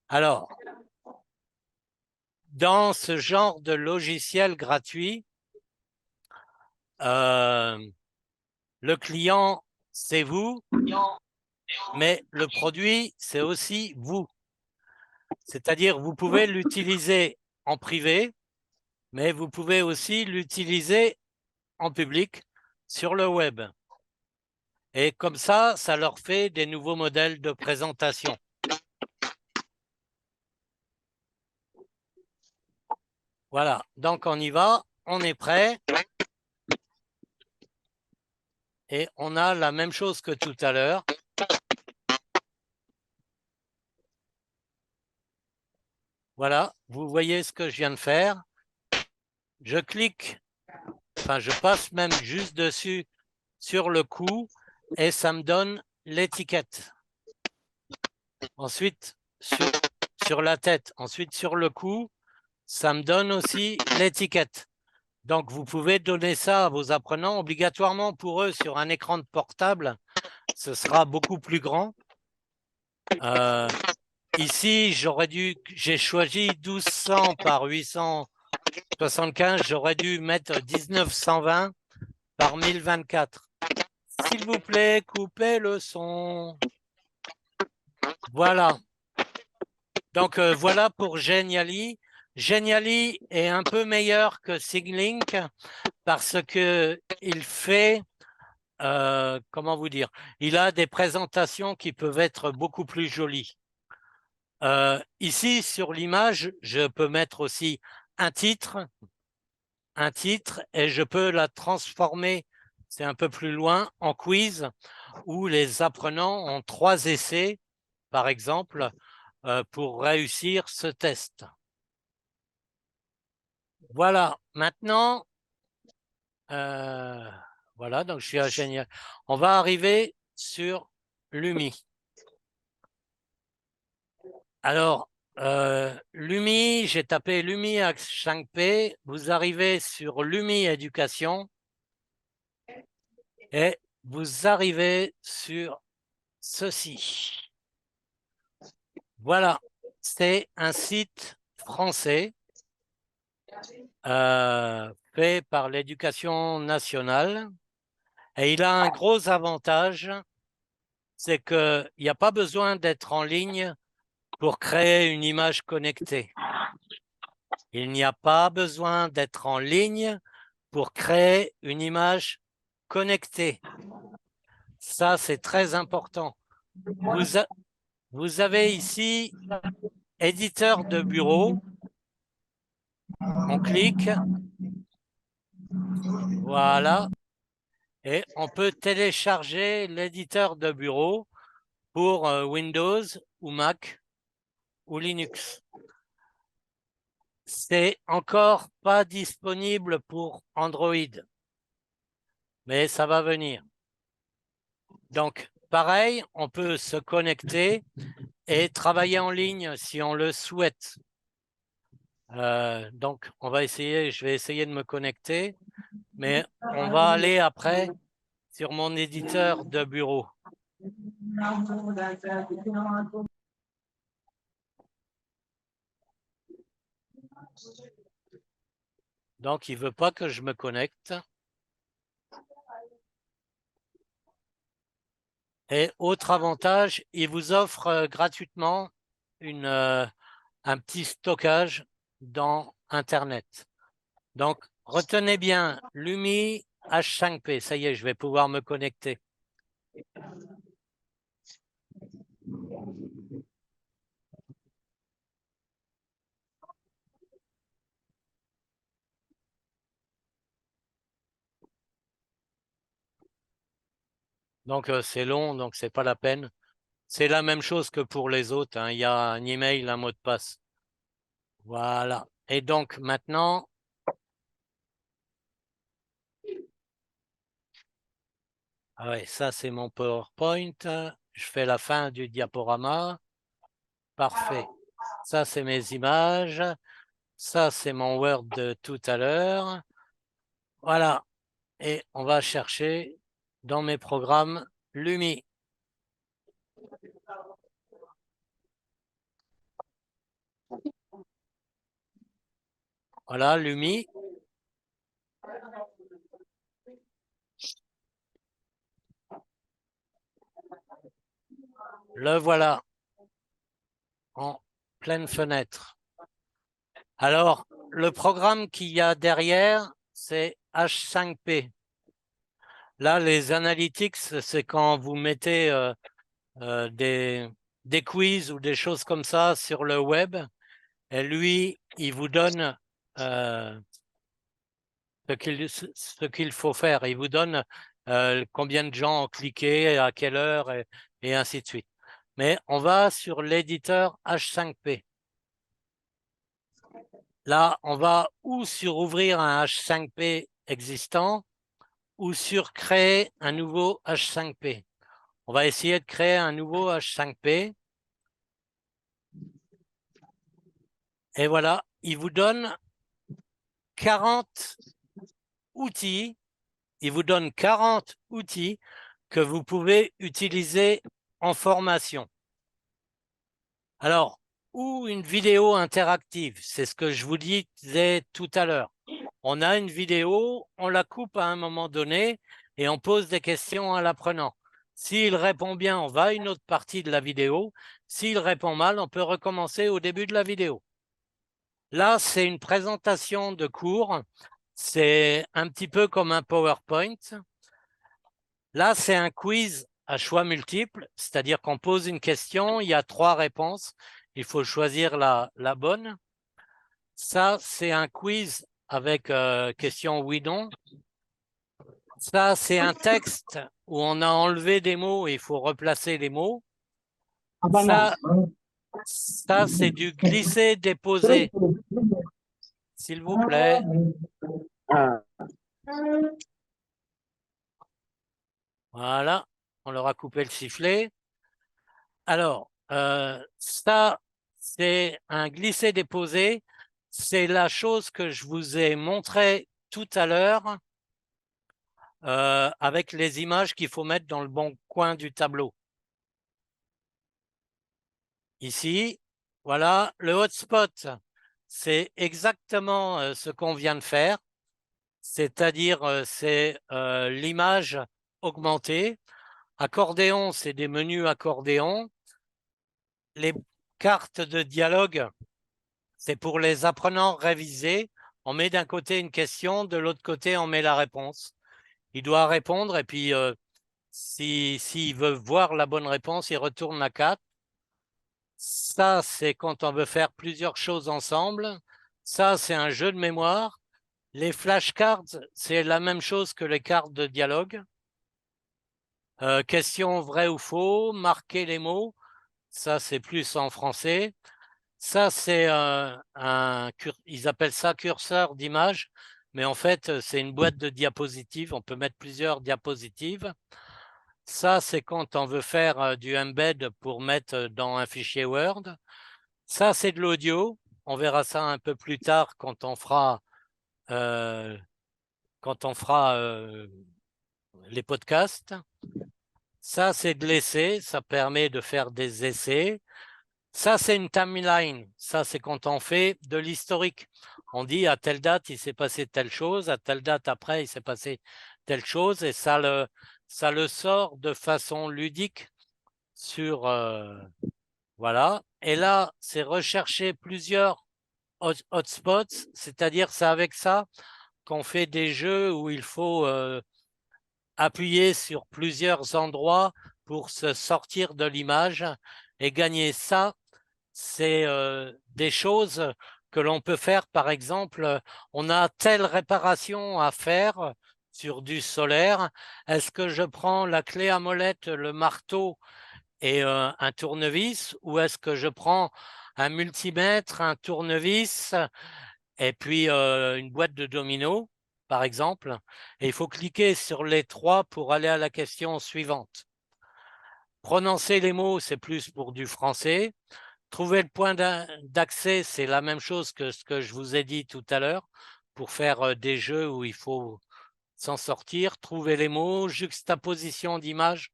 Alors, dans ce genre de logiciel gratuit, le client, c'est vous, mais le produit, c'est aussi vous. C'est-à-dire, vous pouvez l'utiliser en privé, mais vous pouvez aussi l'utiliser en public sur le web. Et comme ça leur fait des nouveaux modèles de présentation. Voilà, donc on y va, on est prêt. Et on a la même chose que tout à l'heure. Voilà, vous voyez ce que je viens de faire. Je clique, enfin je passe même juste dessus sur le coup et ça me donne l'étiquette. Ensuite, sur la tête, ensuite sur le cou, ça me donne aussi l'étiquette. Donc, vous pouvez donner ça à vos apprenants obligatoirement pour eux sur un écran de portable. Ce sera beaucoup plus grand. Ici, j'ai choisi 1200 par 875. J'aurais dû mettre 1920 par 1024. S'il vous plaît, coupez le son. Voilà. Donc, voilà pour Geniali. Geniali est un peu meilleur que Siglink parce qu'il fait, comment vous dire, il a des présentations qui peuvent être beaucoup plus jolies. Ici, sur l'image, je peux mettre aussi un titre et je peux la transformer, c'est un peu plus loin, en quiz où les apprenants ont 3 essais, par exemple, pour réussir ce test. Voilà, maintenant, voilà, donc je suis à Génial. On va arriver sur l'UMI. Alors, l'UMI, j'ai tapé l'UMI à 5P, vous arrivez sur l'UMI éducation et vous arrivez sur ceci. Voilà, c'est un site français fait par l'Éducation nationale et il a un gros avantage, c'est qu'il n'y a pas besoin d'être en ligne pour créer une image connectée. Il n'y a pas besoin d'être en ligne pour créer une image connectée. Ça, c'est très important. Vous avez ici éditeur de bureau. On clique. Voilà. Et on peut télécharger l'éditeur de bureau pour Windows ou Mac ou Linux. C'est encore pas disponible pour Android, mais ça va venir. Donc, pareil, on peut se connecter et travailler en ligne si on le souhaite. Donc, on va essayer, je vais essayer de me connecter, mais on va aller après sur mon éditeur de bureau. Donc, il ne veut pas que je me connecte. Et autre avantage, il vous offre gratuitement un petit stockage dans Internet. Donc, retenez bien Lumi H5P. Ça y est, je vais pouvoir me connecter. Donc, c'est long, donc c'est pas la peine. C'est la même chose que pour les autres, hein. Il y a un email, un mot de passe. Voilà. Et donc, maintenant, ah ouais, ça, c'est mon PowerPoint. Je fais la fin du diaporama. Parfait. Ça, c'est mes images. Ça, c'est mon Word de tout à l'heure. Voilà. Et on va chercher dans mes programmes Lumi. Voilà, Lumi. Le voilà en pleine fenêtre. Alors, le programme qu'il y a derrière, c'est H5P. Là, les analytics, c'est quand vous mettez des quiz ou des choses comme ça sur le web. Et lui, il vous donne ce qu'il faut faire. Il vous donne combien de gens ont cliqué, à quelle heure, et ainsi de suite. Mais on va sur l'éditeur H5P. Là, on va ou sur ouvrir un H5P existant ou sur créer un nouveau H5P. On va essayer de créer un nouveau H5P. Et voilà, il vous donne 40 outils. Il vous donne 40 outils que vous pouvez utiliser en formation. Alors, ou une vidéo interactive, c'est ce que je vous disais tout à l'heure. On a une vidéo, on la coupe à un moment donné et on pose des questions à l'apprenant. S'il répond bien, on va à une autre partie de la vidéo. S'il répond mal, on peut recommencer au début de la vidéo. Là, c'est une présentation de cours. C'est un petit peu comme un PowerPoint. Là, c'est un quiz à choix multiples, c'est-à-dire qu'on pose une question, il y a 3 réponses. Il faut choisir la bonne. Ça, c'est un quiz avec question oui-non. Ça, c'est un texte où on a enlevé des mots et il faut replacer les mots. Ça c'est du glisser-déposer. S'il vous plaît. Voilà, on leur a coupé le sifflet. Alors, ça, c'est un glisser-déposer. C'est la chose que je vous ai montré tout à l'heure avec les images qu'il faut mettre dans le bon coin du tableau. Ici, voilà, le hotspot, c'est exactement ce qu'on vient de faire, c'est-à-dire c'est l'image augmentée. Accordéon, c'est des menus accordéon. carte de dialogue, c'est pour les apprenants révisés. On met d'un côté une question, de l'autre côté, on met la réponse. Il doit répondre et puis s'il veut voir la bonne réponse, il retourne la carte. Ça, c'est quand on veut faire plusieurs choses ensemble. Ça, c'est un jeu de mémoire. Les flashcards, c'est la même chose que les cartes de dialogue. Question vrai ou faux, marquer les mots. Ça, c'est plus en français. Ça, c'est ils appellent ça curseur d'image, mais en fait, c'est une boîte de diapositives. On peut mettre plusieurs diapositives. Ça, c'est quand on veut faire du embed pour mettre dans un fichier Word. Ça, c'est de l'audio. On verra ça un peu plus tard quand on fera, les podcasts. Ça, c'est de l'essai. Ça permet de faire des essais. Ça, c'est une timeline. Ça, c'est quand on fait de l'historique. On dit à telle date, il s'est passé telle chose, à telle date après, il s'est passé telle chose, et ça le sort de façon ludique sur... voilà. Et là, c'est rechercher plusieurs hotspots, c'est-à-dire c'est avec ça qu'on fait des jeux où il faut appuyer sur plusieurs endroits pour se sortir de l'image et gagner ça. C'est des choses que l'on peut faire, par exemple, on a telle réparation à faire sur du solaire. Est-ce que je prends la clé à molette, le marteau et un tournevis, ou est-ce que je prends un multimètre, un tournevis et puis une boîte de dominos, par exemple, et il faut cliquer sur les trois pour aller à la question suivante. Prononcer les mots, c'est plus pour du français. Trouver le point d'accès, c'est la même chose que ce que je vous ai dit tout à l'heure, pour faire des jeux où il faut s'en sortir. Trouver les mots, juxtaposition d'images.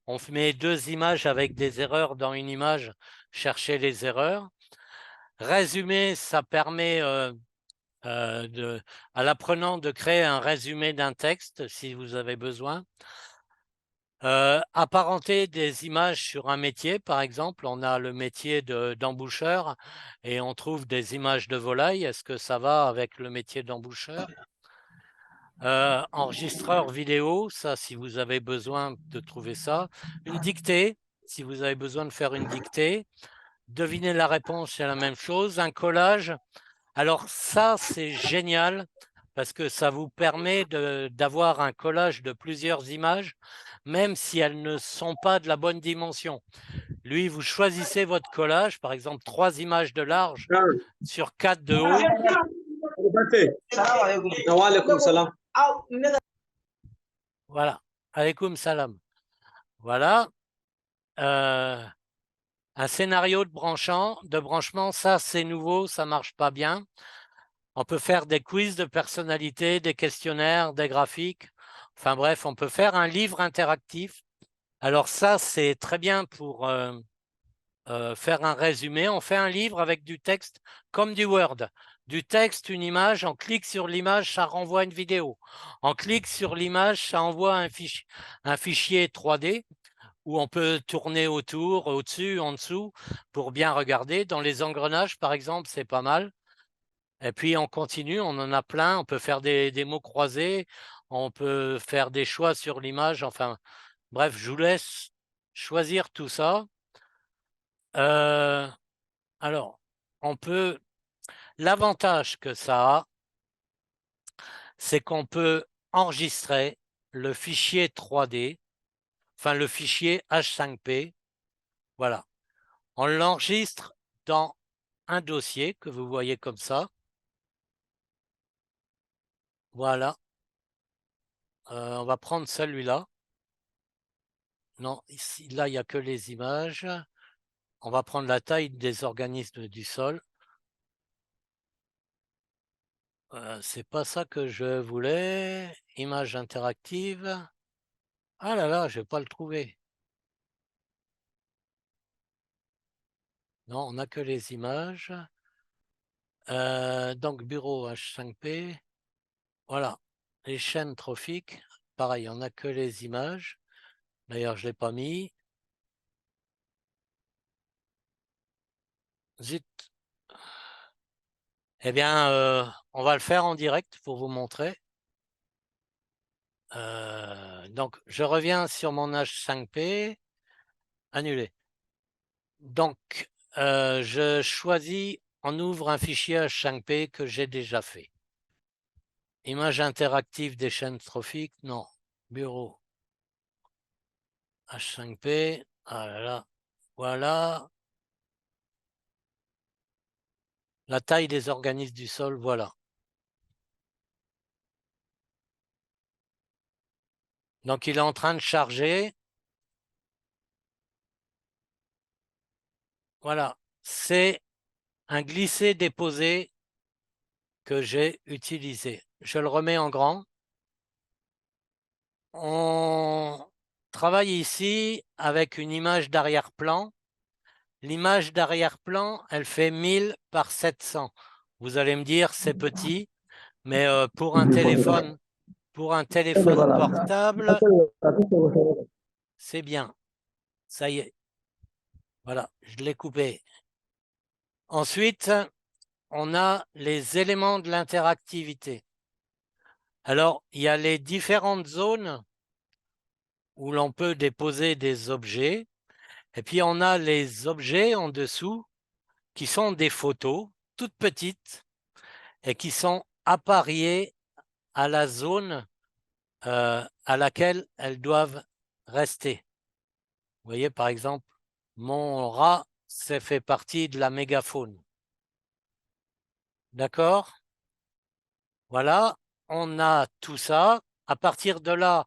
On met deux images avec des erreurs dans une image, chercher les erreurs. Résumé, ça permet à l'apprenant de créer un résumé d'un texte si vous avez besoin. Apparenter des images sur un métier, par exemple, on a le métier d'emboucheur et on trouve des images de volailles. Est-ce que ça va avec le métier d'emboucheur? Enregistreur vidéo, ça, si vous avez besoin de trouver ça. Une dictée, si vous avez besoin de faire une dictée. Deviner la réponse, c'est la même chose. Un collage. Alors ça, c'est génial parce que ça vous permet d'avoir un collage de plusieurs images, même si elles ne sont pas de la bonne dimension. Lui, vous choisissez votre collage, par exemple 3 images de large sur 4 de haut. Voilà, alaykoum salam. Voilà. Un scénario de branchement, ça c'est nouveau, ça marche pas bien. On peut faire des quiz de personnalité, des questionnaires, des graphiques. Enfin bref, on peut faire un livre interactif. Alors ça, c'est très bien pour faire un résumé. On fait un livre avec du texte comme du Word. Du texte, une image, on clique sur l'image, ça renvoie une vidéo. On clique sur l'image, ça envoie un fichier 3D où on peut tourner autour, au-dessus, en dessous, pour bien regarder. Dans les engrenages, par exemple, c'est pas mal. Et puis, on continue, on en a plein. On peut faire des mots croisés, on peut faire des choix sur l'image. Enfin, bref, je vous laisse choisir tout ça. Alors, on peut... L'avantage que ça a, c'est qu'on peut enregistrer le fichier 3D, enfin le fichier H5P. Voilà. On l'enregistre dans un dossier que vous voyez comme ça. Voilà. On va prendre celui-là. Non, ici, là, il n'y a que les images. On va prendre la taille des organismes du sol. C'est pas ça que je voulais. Image interactive. Ah là là, je ne vais pas le trouver. Non, on n'a que les images. Donc, bureau H5P. Voilà. Les chaînes trophiques. Pareil, on n'a que les images. D'ailleurs, je ne l'ai pas mis. Zut. Eh bien, on va le faire en direct pour vous montrer. Donc, je reviens sur mon H5P. Annulé. Donc, je choisis, on ouvre un fichier H5P que j'ai déjà fait. Image interactive des chaînes trophiques, non. Bureau. H5P, ah là là, voilà. La taille des organismes du sol, voilà. Donc, il est en train de charger. Voilà, c'est un glisser-déposer que j'ai utilisé. Je le remets en grand. On travaille ici avec une image d'arrière-plan. L'image d'arrière-plan, elle fait 1000 par 700. Vous allez me dire, c'est petit, mais pour un téléphone portable, c'est bien. Ça y est. Voilà, je l'ai coupé. Ensuite, on a les éléments de l'interactivité. Alors, il y a les différentes zones où l'on peut déposer des objets. Et puis, on a les objets en dessous qui sont des photos toutes petites et qui sont appariées à la zone à laquelle elles doivent rester. Vous voyez, par exemple, mon rat, ça fait partie de la mégafaune. D'accord? Voilà, on a tout ça. À partir de là,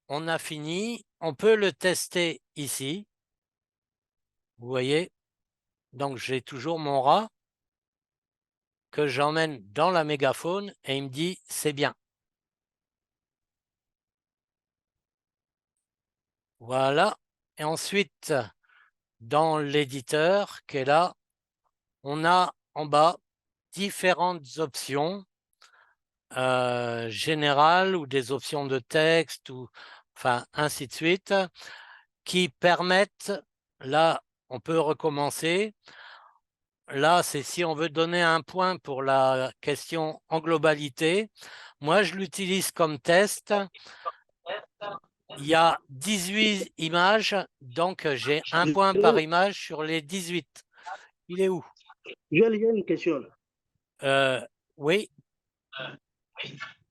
on a fini. On peut le tester ici. Vous voyez? Donc, j'ai toujours mon rat que j'emmène dans la mégafaune et il me dit c'est bien. Voilà. Et ensuite, dans l'éditeur qui est là, on a en bas différentes options générales ou des options de texte ou enfin ainsi de suite qui permettent, là on peut recommencer, là c'est si on veut donner un point pour la question en globalité, moi je l'utilise comme test, il y a 18 images, donc j'ai un point par image sur les 18. Il est où? J'ai une question. Oui.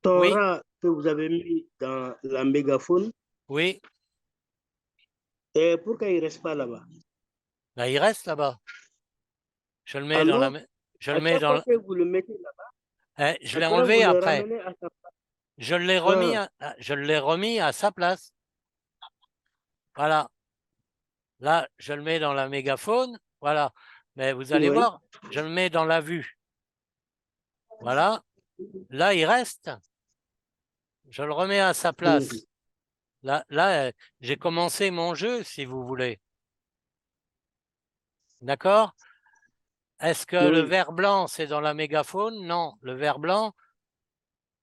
Ton Oui. rat que vous avez mis dans la mégaphone, Oui. et pourquoi il ne reste pas là-bas? Ben, il reste là-bas. Je le mets Alors, dans la... Je le à mets chaque dans... fois que vous le mettez là-bas, je l'ai après vous enlevé le après. ramenez à sa place. Je l'ai remis à sa place. Voilà. Là, je le mets dans la mégaphone. Voilà. Mais vous allez Oui. voir, je le mets dans la vue. Voilà. Là, il reste. Je le remets à sa place. Là, j'ai commencé mon jeu, si vous voulez. D'accord? Est-ce que le Oui. vert blanc, c'est dans la mégaphone? Non. Le vert blanc,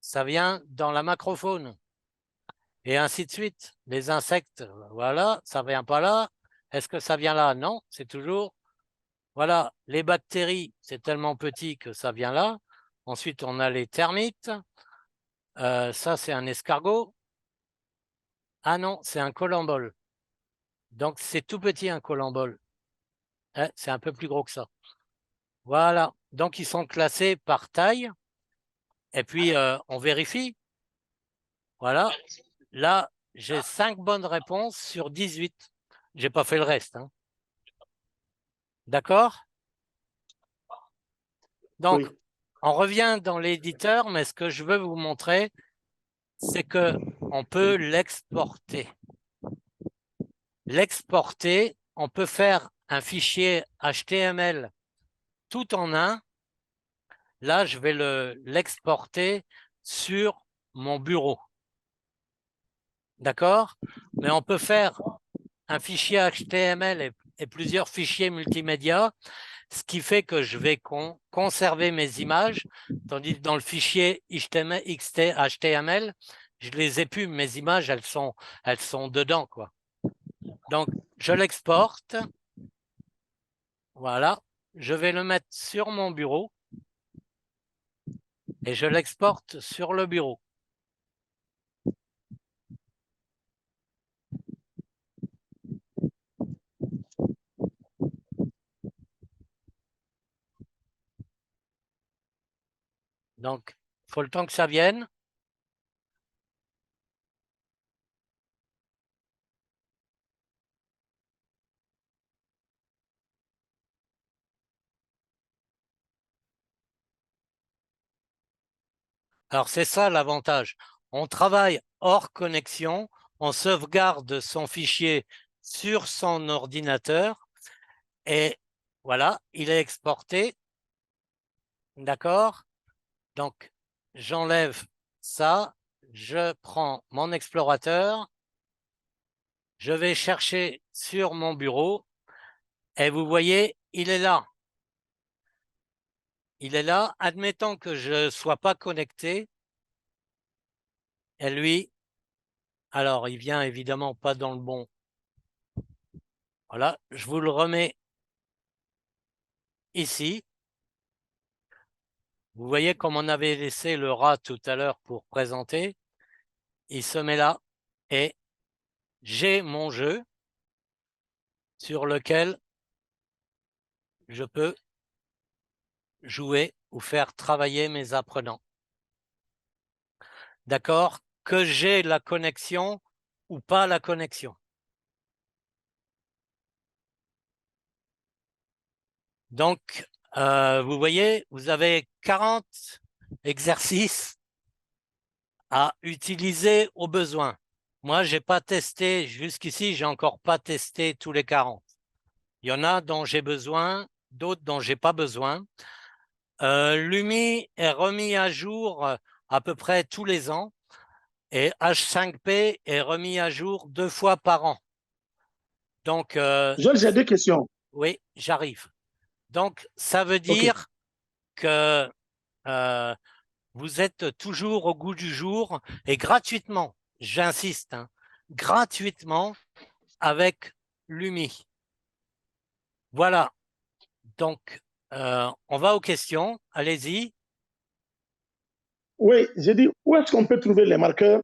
ça vient dans la macrophone. Et ainsi de suite. Les insectes, voilà, ça ne vient pas là. Est-ce que ça vient là? Non, c'est toujours... Voilà, les bactéries, c'est tellement petit que ça vient là. Ensuite, on a les termites. Ça, c'est un escargot. Ah non, c'est un colambole. Donc, c'est tout petit, un colambole. C'est un peu plus gros que ça. Voilà, donc ils sont classés par taille. Et puis, on vérifie. Voilà, là, j'ai 5 bonnes réponses sur 18. Je n'ai pas fait le reste. Hein. D'accord? Donc, Oui. on revient dans l'éditeur, mais ce que je veux vous montrer, c'est qu'on peut l'exporter. L'exporter, on peut faire un fichier HTML tout en un. Là, je vais l'exporter sur mon bureau. D'accord? Mais on peut faire un fichier HTML et plusieurs fichiers multimédia, ce qui fait que je vais conserver mes images, tandis que dans le fichier HTML, je les ai plus, mes images, elles sont dedans, quoi. Donc, je l'exporte. Voilà. je vais le mettre sur mon bureau et je l'exporte sur le bureau. Donc, il faut le temps que ça vienne. Alors, c'est ça l'avantage. On travaille hors connexion, on sauvegarde son fichier sur son ordinateur et voilà, il est exporté. D'accord? Donc, j'enlève ça, je prends mon explorateur, je vais chercher sur mon bureau et vous voyez, il est là. Il est là. Admettons que je ne sois pas connecté. Et lui, alors, il vient évidemment pas dans le bon. Voilà, je vous le remets ici. Vous voyez comme on avait laissé le rat tout à l'heure pour présenter. Il se met là et j'ai mon jeu sur lequel je peux jouer ou faire travailler mes apprenants. D'accord? Que j'ai la connexion ou pas la connexion. Donc, vous voyez, vous avez 40 exercices à utiliser au besoin. Moi, j'ai pas testé, jusqu'ici, j'ai encore pas testé tous les 40. Il y en a dont j'ai besoin, d'autres dont j'ai pas besoin. L'UMI est remis à jour à peu près tous les ans et H5P est remis à jour 2 fois par an. Donc, J'ai deux questions. oui, j'arrive. Donc, ça veut dire que vous êtes toujours au goût du jour et gratuitement, j'insiste, hein, gratuitement avec l'UMI. Voilà. Donc, on va aux questions. Allez-y. Oui, j'ai dit, où est-ce qu'on peut trouver les marqueurs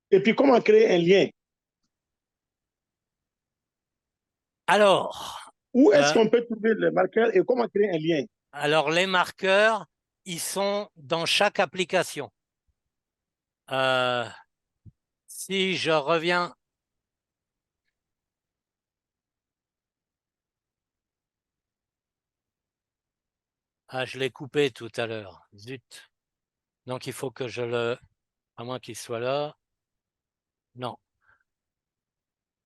et puis comment créer un lien? Alors, Où est-ce qu'on peut trouver les marqueurs et comment créer un lien? alors, les marqueurs, ils sont dans chaque application. Si je reviens... Ah, je l'ai coupé tout à l'heure. Zut. Donc, il faut que je le... À moins qu'il soit là. Non.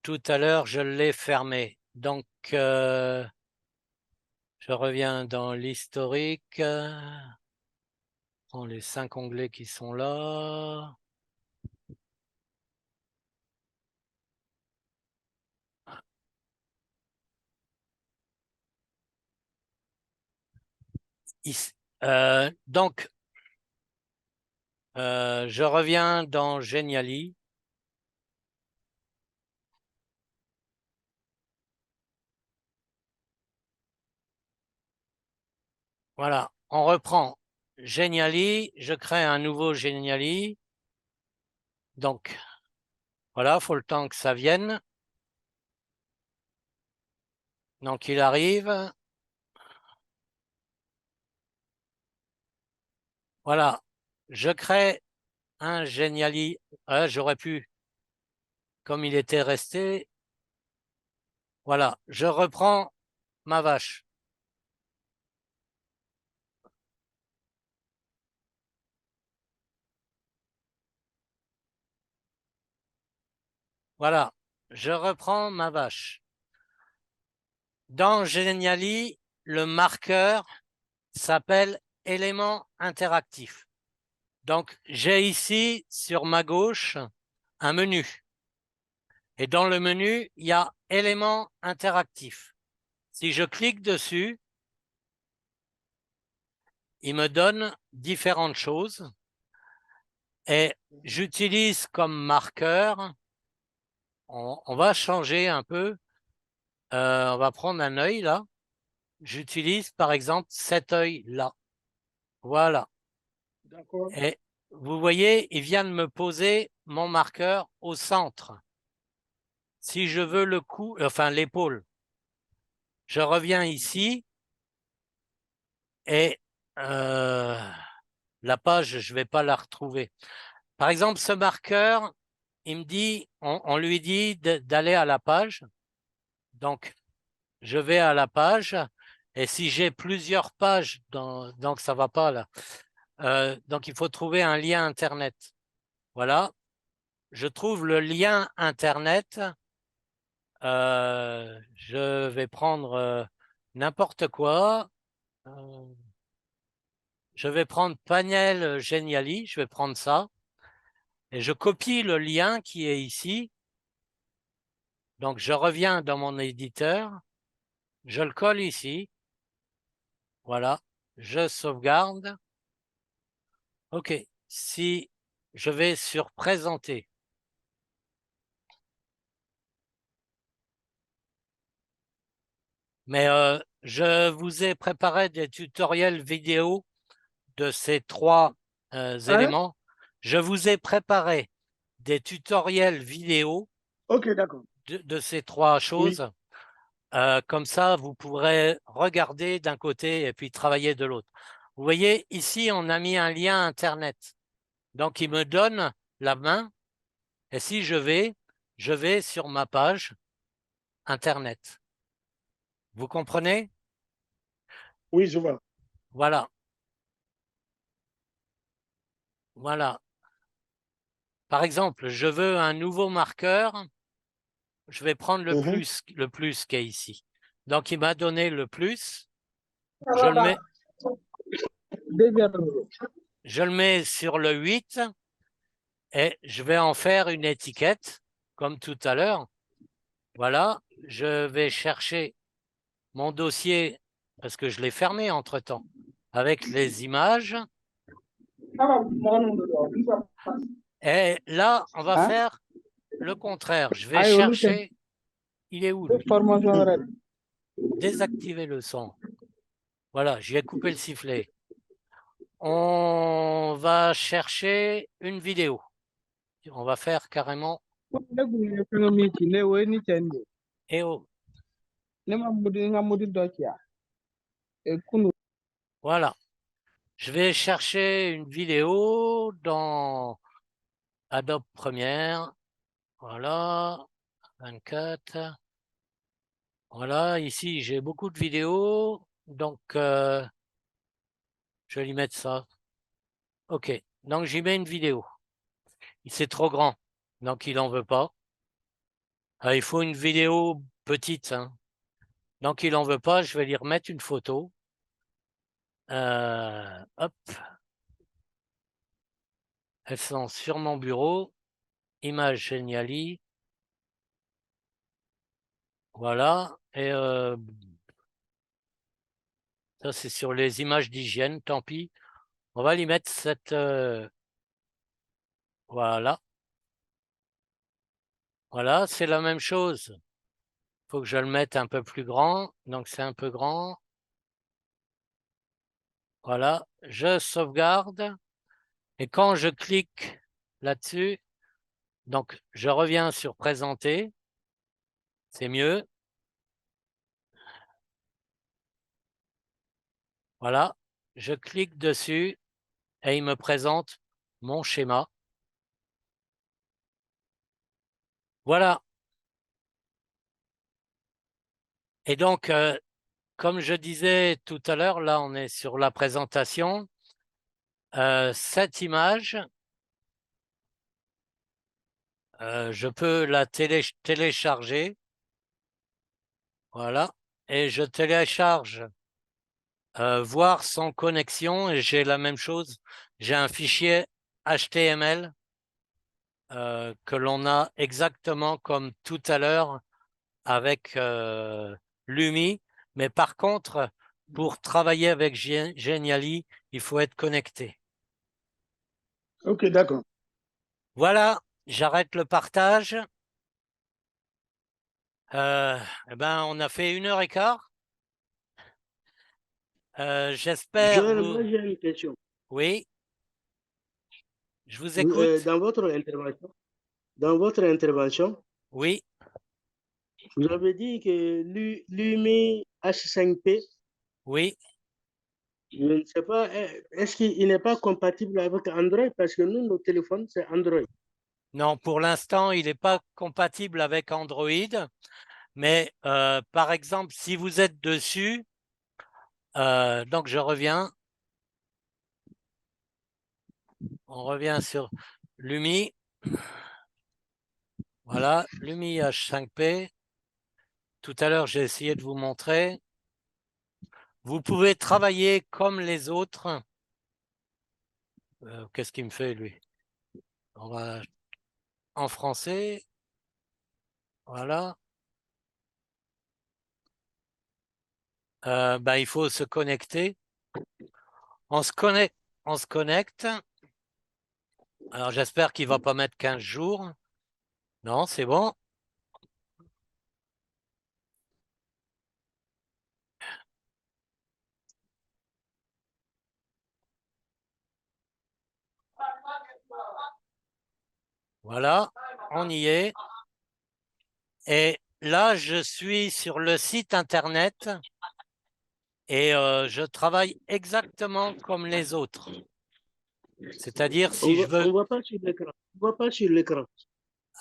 Tout à l'heure, je l'ai fermé. Donc, je reviens dans l'historique. Prends les 5 onglets qui sont là. Donc, je reviens dans Geniali. Voilà, on reprend Geniali. Je crée un nouveau Geniali. Donc, voilà, il faut le temps que ça vienne. Donc, il arrive. Voilà, je crée un Geniali. J'aurais pu, comme il était resté. Voilà, je reprends ma vache. Voilà, je reprends ma vache. Dans Geniali, le marqueur s'appelle élément interactif. Donc, j'ai ici sur ma gauche un menu. Et dans le menu, il y a élément interactif. Si je clique dessus, il me donne différentes choses. Et j'utilise comme marqueur, on va changer un peu. On va prendre un œil là. j'utilise par exemple cet œil-là. Voilà. D'accord. Et vous voyez, il vient de me poser mon marqueur au centre. Si je veux le cou, enfin l'épaule, je reviens ici et la page, je ne vais pas la retrouver. Par exemple, ce marqueur, il me dit, on lui dit d'aller à la page. Donc, je vais à la page. Et si j'ai plusieurs pages, donc ça ne va pas là. Donc, il faut trouver un lien Internet. Voilà. Je trouve le lien Internet. Je vais prendre n'importe quoi. Je vais prendre Panel Geniali. Je vais prendre ça. Et je copie le lien qui est ici. Donc, je reviens dans mon éditeur. Je le colle ici. Voilà. Je sauvegarde. OK. Si je vais sur Présenter. Mais je vous ai préparé des tutoriels vidéo de ces trois éléments. Je vous ai préparé des tutoriels vidéo Ok, d'accord. de ces trois choses. Comme ça, vous pourrez regarder d'un côté et puis travailler de l'autre. Vous voyez, ici, on a mis un lien Internet. Donc, il me donne la main. Et si je vais sur ma page Internet. Vous comprenez? Oui, je vois. Voilà. Voilà. Par exemple, je veux un nouveau marqueur. Je vais prendre le plus qui est ici. Donc, il m'a donné le plus. Je le mets sur le 8 et je vais en faire une étiquette, comme tout à l'heure. Voilà, je vais chercher mon dossier, parce que je l'ai fermé entre-temps, avec les images. Et là, on va faire le contraire. Je vais chercher... Il est où, lui? Désactiver le son. Voilà, j'ai coupé le sifflet. On va chercher une vidéo. On va faire carrément... Et oh. Voilà. Je vais chercher une vidéo dans Adobe Premiere. Voilà. 24. Voilà. Ici, j'ai beaucoup de vidéos. Donc, je vais lui mettre ça. OK. Donc, j'y mets une vidéo. C'est trop grand. Donc, il n'en veut pas. Il faut une vidéo petite. Hein. Donc, il n'en veut pas. Je vais lui remettre une photo. Hop. Elles sont sur mon bureau. Image Geniali. Voilà. Et ça, c'est sur les images d'hygiène. Tant pis. On va lui mettre cette... voilà. Voilà, c'est la même chose. Il faut que je le mette un peu plus grand. Donc, c'est un peu grand. Voilà. Je sauvegarde. Et quand je clique là-dessus, donc, je reviens sur Présenter. C'est mieux. Voilà. Je clique dessus et il me présente mon schéma. Voilà. Et donc, comme je disais tout à l'heure, là, on est sur la présentation. Cette image, je peux la télécharger. Voilà. Et je télécharge voir sans connexion et j'ai la même chose. J'ai un fichier HTML que l'on a exactement comme tout à l'heure avec Lumi. Mais par contre, pour travailler avec Geniali, il faut être connecté. Ok, d'accord. Voilà, j'arrête le partage. Eh ben, on a fait 1h15. J'espère Moi, vous... j'ai une question. Oui, je vous écoute. Dans votre intervention, Oui, vous avez dit que l'UMI H5P, oui. je ne sais pas, est-ce qu'il n'est pas compatible avec Android? Parce que nous, nos téléphones, c'est Android. Non, pour l'instant, il n'est pas compatible avec Android. Mais par exemple, si vous êtes dessus, donc je reviens. On revient sur l'UMI. Voilà, l'UMI H5P. Tout à l'heure, j'ai essayé de vous montrer. Vous pouvez travailler comme les autres. Qu'est-ce qu'il me fait, lui? On va en français. Voilà. Il faut se connecter. On se connecte. Alors, j'espère qu'il ne va pas mettre 15 jours. Non, c'est bon. Voilà, on y est. Et là, je suis sur le site Internet et je travaille exactement comme les autres. C'est-à-dire, si je veux... On ne voit pas sur l'écran. On voit pas sur l'écran.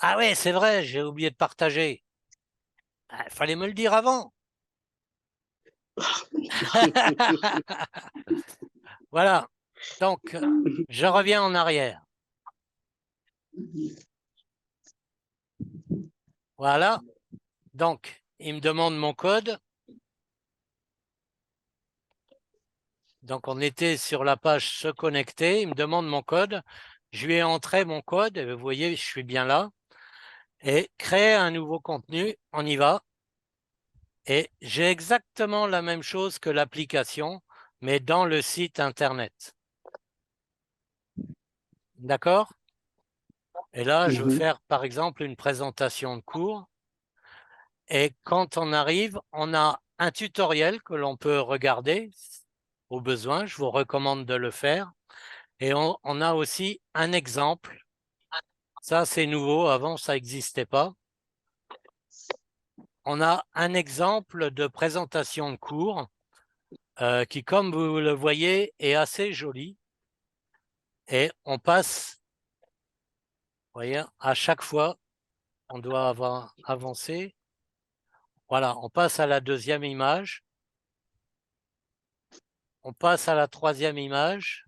Ah ouais, c'est vrai, j'ai oublié de partager. Il fallait me le dire avant. Voilà. Donc, je reviens en arrière. Voilà. Donc, il me demande mon code. Donc, on était sur la page se connecter. Il me demande mon code. Je lui ai entré mon code. Et vous voyez, je suis bien là. Et créer un nouveau contenu. On y va. Et j'ai exactement la même chose que l'application, mais dans le site Internet. D'accord? Et là, je veux faire, par exemple, une présentation de cours. Et quand on arrive, on a un tutoriel que l'on peut regarder au besoin. Je vous recommande de le faire. Et on a aussi un exemple. Ça, c'est nouveau. Avant, ça n'existait pas. On a un exemple de présentation de cours qui, comme vous le voyez, est assez joli. Et on passe, vous voyez, à chaque fois, on doit avoir avancé. Voilà, on passe à la deuxième image. On passe à la troisième image,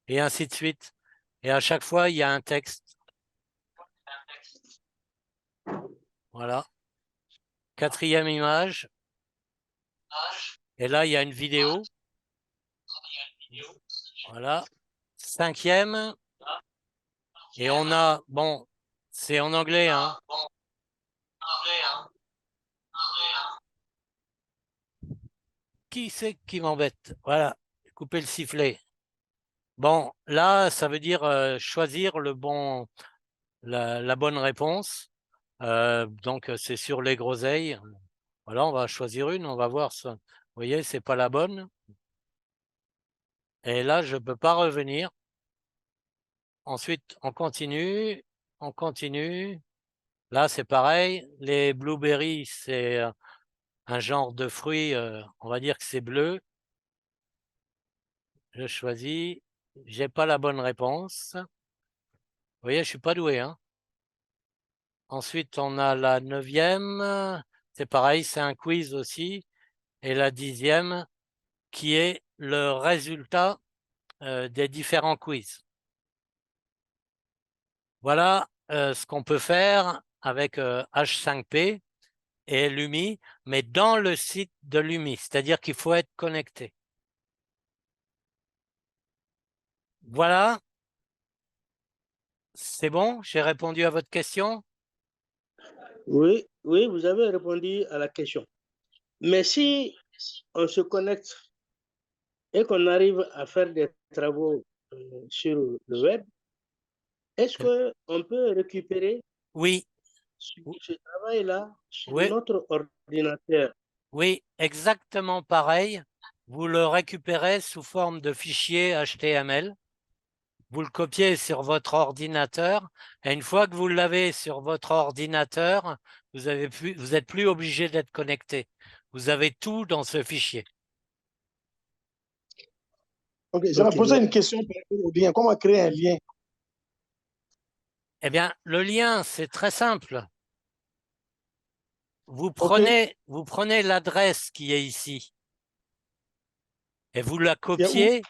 et ainsi de suite. Et à chaque fois, il y a un texte. Voilà. Quatrième image. Et là, il y a une vidéo. Voilà. Cinquième. Et on a, bon, c'est en anglais, hein. Qui c'est qui m'embête? Voilà. Couper le sifflet. Bon, là, ça veut dire choisir la bonne réponse. Donc, c'est sur les groseilles. Voilà, on va choisir une, on va voir ça. Vous voyez, c'est pas la bonne. Et là, je ne peux pas revenir. Ensuite, on continue, on continue. Là, c'est pareil. Les blueberries, c'est un genre de fruit, on va dire que c'est bleu. Je choisis. J'ai pas la bonne réponse. Vous voyez, je suis pas doué, hein. Ensuite, on a la 9e. C'est pareil, c'est un quiz aussi. Et la 10e, qui est le résultat des différents quiz. Voilà ce qu'on peut faire avec H5P et l'UMI, mais dans le site de l'UMI, c'est-à-dire qu'il faut être connecté. Voilà. C'est bon? J'ai répondu à votre question? Oui, oui, vous avez répondu à la question. Mais si on se connecte et qu'on arrive à faire des travaux sur le web, est-ce qu'on peut récupérer Oui. ce travail-là sur Oui. notre ordinateur? Oui, exactement pareil. vous le récupérez sous forme de fichier HTML, vous le copiez sur votre ordinateur, et une fois que vous l'avez sur votre ordinateur, vous n'êtes plus obligé d'être connecté. Vous avez tout dans ce fichier. Ok, j'avais posé une question par rapport au lien. Comment créer un lien? Eh bien, le lien, c'est très simple. Vous prenez l'adresse qui est ici et vous la copiez,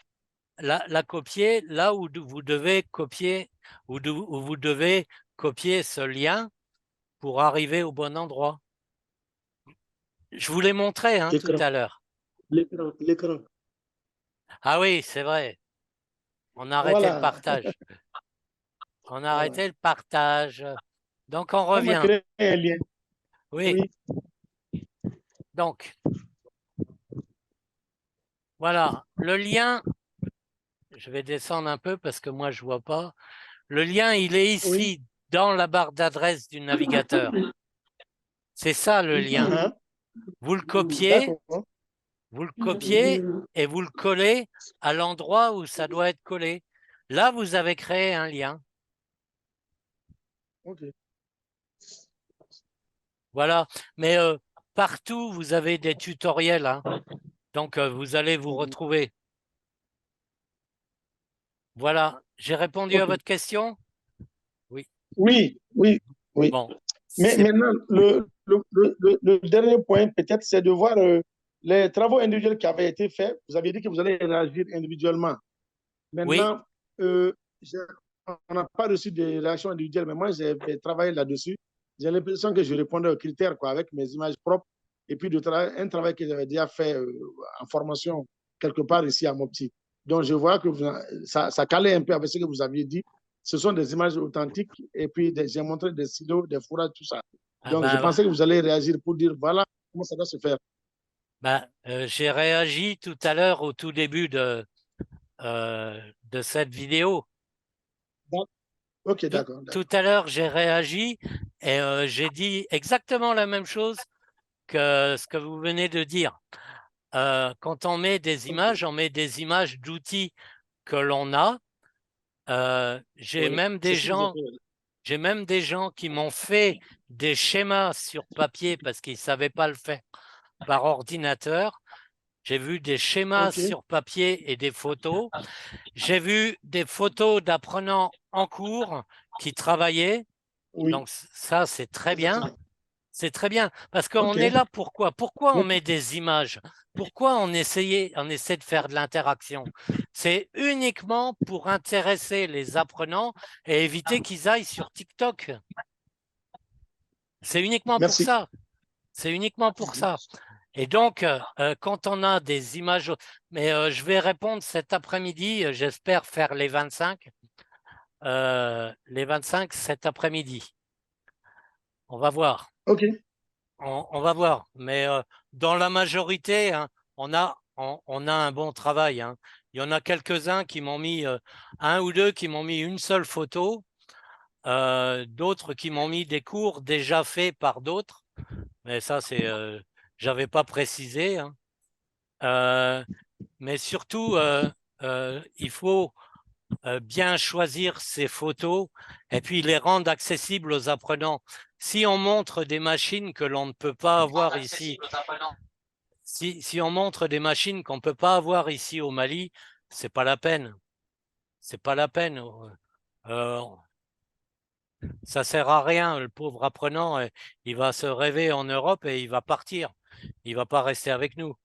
la copier là où vous devez copier, où vous devez copier ce lien pour arriver au bon endroit. Je vous l'ai montré tout à l'heure. L'écran. Ah oui, c'est vrai. On a arrêté le partage. On a arrêté le partage. Donc, on revient. Comment créer un lien? Oui. Donc, voilà. Le lien, je vais descendre un peu parce que moi, je ne vois pas. Le lien, il est ici, dans la barre d'adresse du navigateur. C'est ça, le lien. Vous le copiez et vous le collez à l'endroit où ça doit être collé. Là, vous avez créé un lien. Voilà. Mais partout, vous avez des tutoriels. Hein. Donc, vous allez vous retrouver. Voilà. J'ai répondu à votre question? Oui. Oui. Bon. Mais maintenant, le dernier point, peut-être, c'est de voir les travaux individuels qui avaient été faits. Vous aviez dit que vous allez réagir individuellement. Maintenant, on n'a pas reçu de réaction individuelle, mais moi, j'ai travaillé là-dessus. J'ai l'impression que je répondais aux critères avec mes images propres et puis un travail que j'avais déjà fait en formation quelque part ici à Mopti. Donc, je vois que ça calait un peu avec ce que vous aviez dit. Ce sont des images authentiques et puis j'ai montré des silos, des fourrages, tout ça. Donc, je pensais que vous allez réagir pour dire voilà comment ça doit se faire. J'ai réagi tout à l'heure au tout début de cette vidéo. Ok, d'accord. Tout à l'heure, j'ai réagi et j'ai dit exactement la même chose que ce que vous venez de dire. Quand on met des images, on met des images d'outils que l'on a. J'ai même des gens qui m'ont fait des schémas sur papier parce qu'ils ne savaient pas le faire par ordinateur. J'ai vu des schémas sur papier et des photos. J'ai vu des photos d'apprenants en cours qui travaillaient. Donc ça, c'est très bien. C'est très bien. Parce qu'on est là pourquoi? Pourquoi on met des images? Pourquoi on essaie de faire de l'interaction? C'est uniquement pour intéresser les apprenants et éviter qu'ils aillent sur TikTok. C'est uniquement pour ça. C'est uniquement pour ça. Et donc, quand on a des images, mais je vais répondre cet après-midi, j'espère faire les 25 cet après-midi. On va voir. Ok. On va voir. Mais dans la majorité, hein, on a un bon travail. Hein. Il y en a quelques-uns qui m'ont mis, un ou deux qui m'ont mis une seule photo, d'autres qui m'ont mis des cours déjà faits par d'autres. Mais ça, c'est, j'avais pas précisé. Hein. Mais surtout, il faut bien choisir ces photos et puis les rendre accessibles aux apprenants. Si on montre des machines que l'on ne peut pas avoir ici, si on montre des machines qu'on ne peut pas avoir ici au Mali, c'est pas la peine. C'est pas la peine. Ça sert à rien. Le pauvre apprenant, il va se rêver en Europe et il va partir. Il va pas rester avec nous.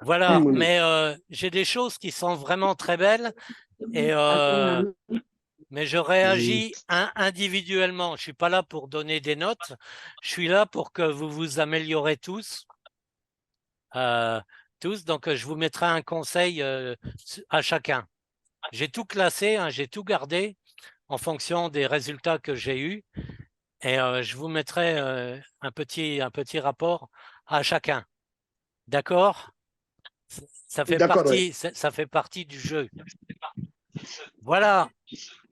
Voilà, mais j'ai des choses qui sont vraiment très belles, et, mais je réagis individuellement. Je ne suis pas là pour donner des notes, je suis là pour que vous vous améliorez tous. Donc, je vous mettrai un conseil à chacun. J'ai tout classé, hein, j'ai tout gardé en fonction des résultats que j'ai eus. Et je vous mettrai un petit rapport à chacun. D'accord? Ça fait partie du jeu. Voilà.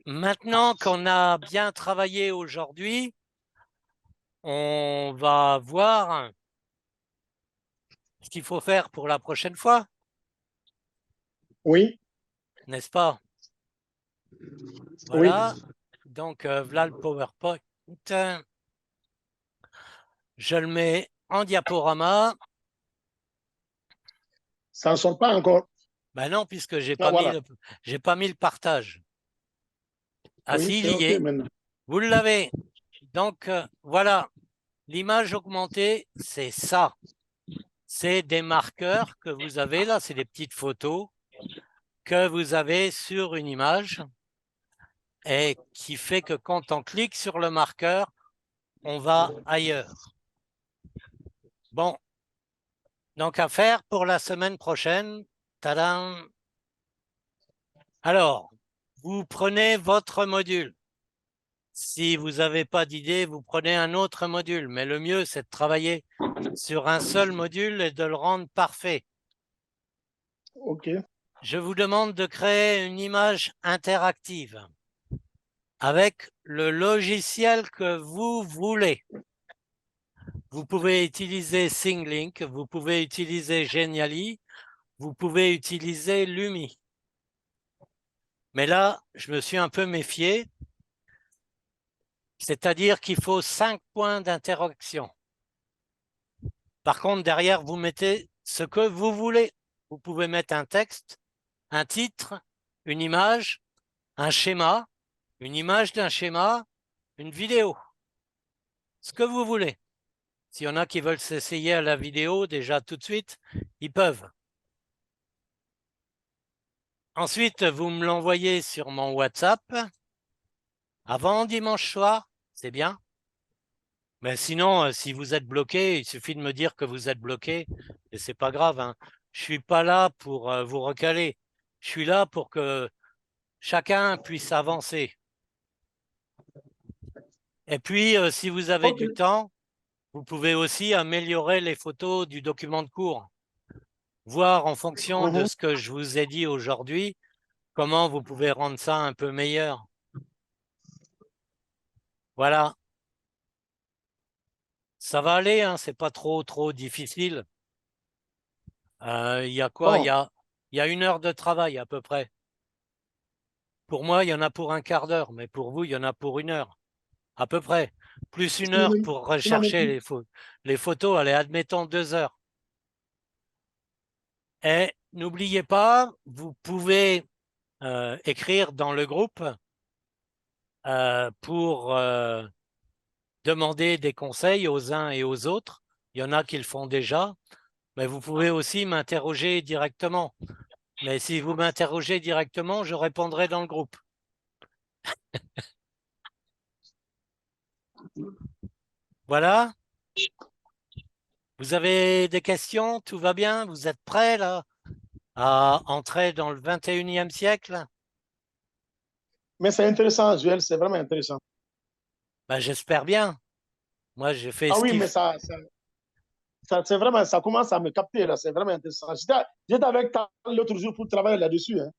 Maintenant qu'on a bien travaillé aujourd'hui, on va voir ce qu'il faut faire pour la prochaine fois, Oui, n'est-ce pas? Voilà. Donc, voilà le PowerPoint. Je le mets en diaporama. ça ne sort pas encore. Ben non, puisque j'ai Ah, pas voilà. pas mis le partage. Ah Oui, si, c'est il y OK est. maintenant. Vous l'avez. Donc, voilà. L'image augmentée, c'est ça. C'est des marqueurs que vous avez là, c'est des petites photos que vous avez sur une image et qui fait que quand on clique sur le marqueur, on va ailleurs. Bon, donc à faire pour la semaine prochaine. Tadam! Alors, vous prenez votre module. Si vous n'avez pas d'idée, vous prenez un autre module. Mais le mieux, c'est de travailler sur un seul module et de le rendre parfait. OK. Je vous demande de créer une image interactive avec le logiciel que vous voulez. Vous pouvez utiliser ThingLink, vous pouvez utiliser Genially, vous pouvez utiliser Lumi. Mais là, je me suis un peu méfié. C'est-à-dire qu'il faut 5 points d'interaction. Par contre, derrière, vous mettez ce que vous voulez. Vous pouvez mettre un texte, un titre, une image, un schéma, une image d'un schéma, une vidéo. Ce que vous voulez. S'il y en a qui veulent s'essayer à la vidéo, déjà tout de suite, ils peuvent. Ensuite, vous me l'envoyez sur mon WhatsApp avant dimanche soir, c'est bien. Mais sinon, si vous êtes bloqué, il suffit de me dire que vous êtes bloqué et c'est pas grave, hein. Je suis pas là pour vous recaler. Je suis là pour que chacun puisse avancer. Et puis, si vous avez OK. du temps, vous pouvez aussi améliorer les photos du document de cours. Voir en fonction de ce que je vous ai dit aujourd'hui, comment vous pouvez rendre ça un peu meilleur. Voilà. Ça va aller, hein, c'est pas trop difficile. Il y a quoi? Bon. Il y a 1 heure de travail à peu près. Pour moi, il y en a pour un quart d'heure, mais pour vous, il y en a pour 1 heure, à peu près. Plus 1 heure pour rechercher les photos, allez, admettons 2 heures. Et n'oubliez pas, vous pouvez écrire dans le groupe pour demander des conseils aux uns et aux autres. Il y en a qui le font déjà, mais vous pouvez aussi m'interroger directement. Mais si vous m'interrogez directement, je répondrai dans le groupe. Voilà. Vous avez des questions? Tout va bien? Vous êtes prêts là à entrer dans le 21e siècle? Mais c'est intéressant, Joël, c'est vraiment intéressant. Ben, j'espère bien. Moi, j'ai fait Ah ce oui, qu'il mais c'est vraiment, ça commence à me capter là, c'est vraiment intéressant. J'étais avec toi l'autre jour pour travailler là-dessus. Hein.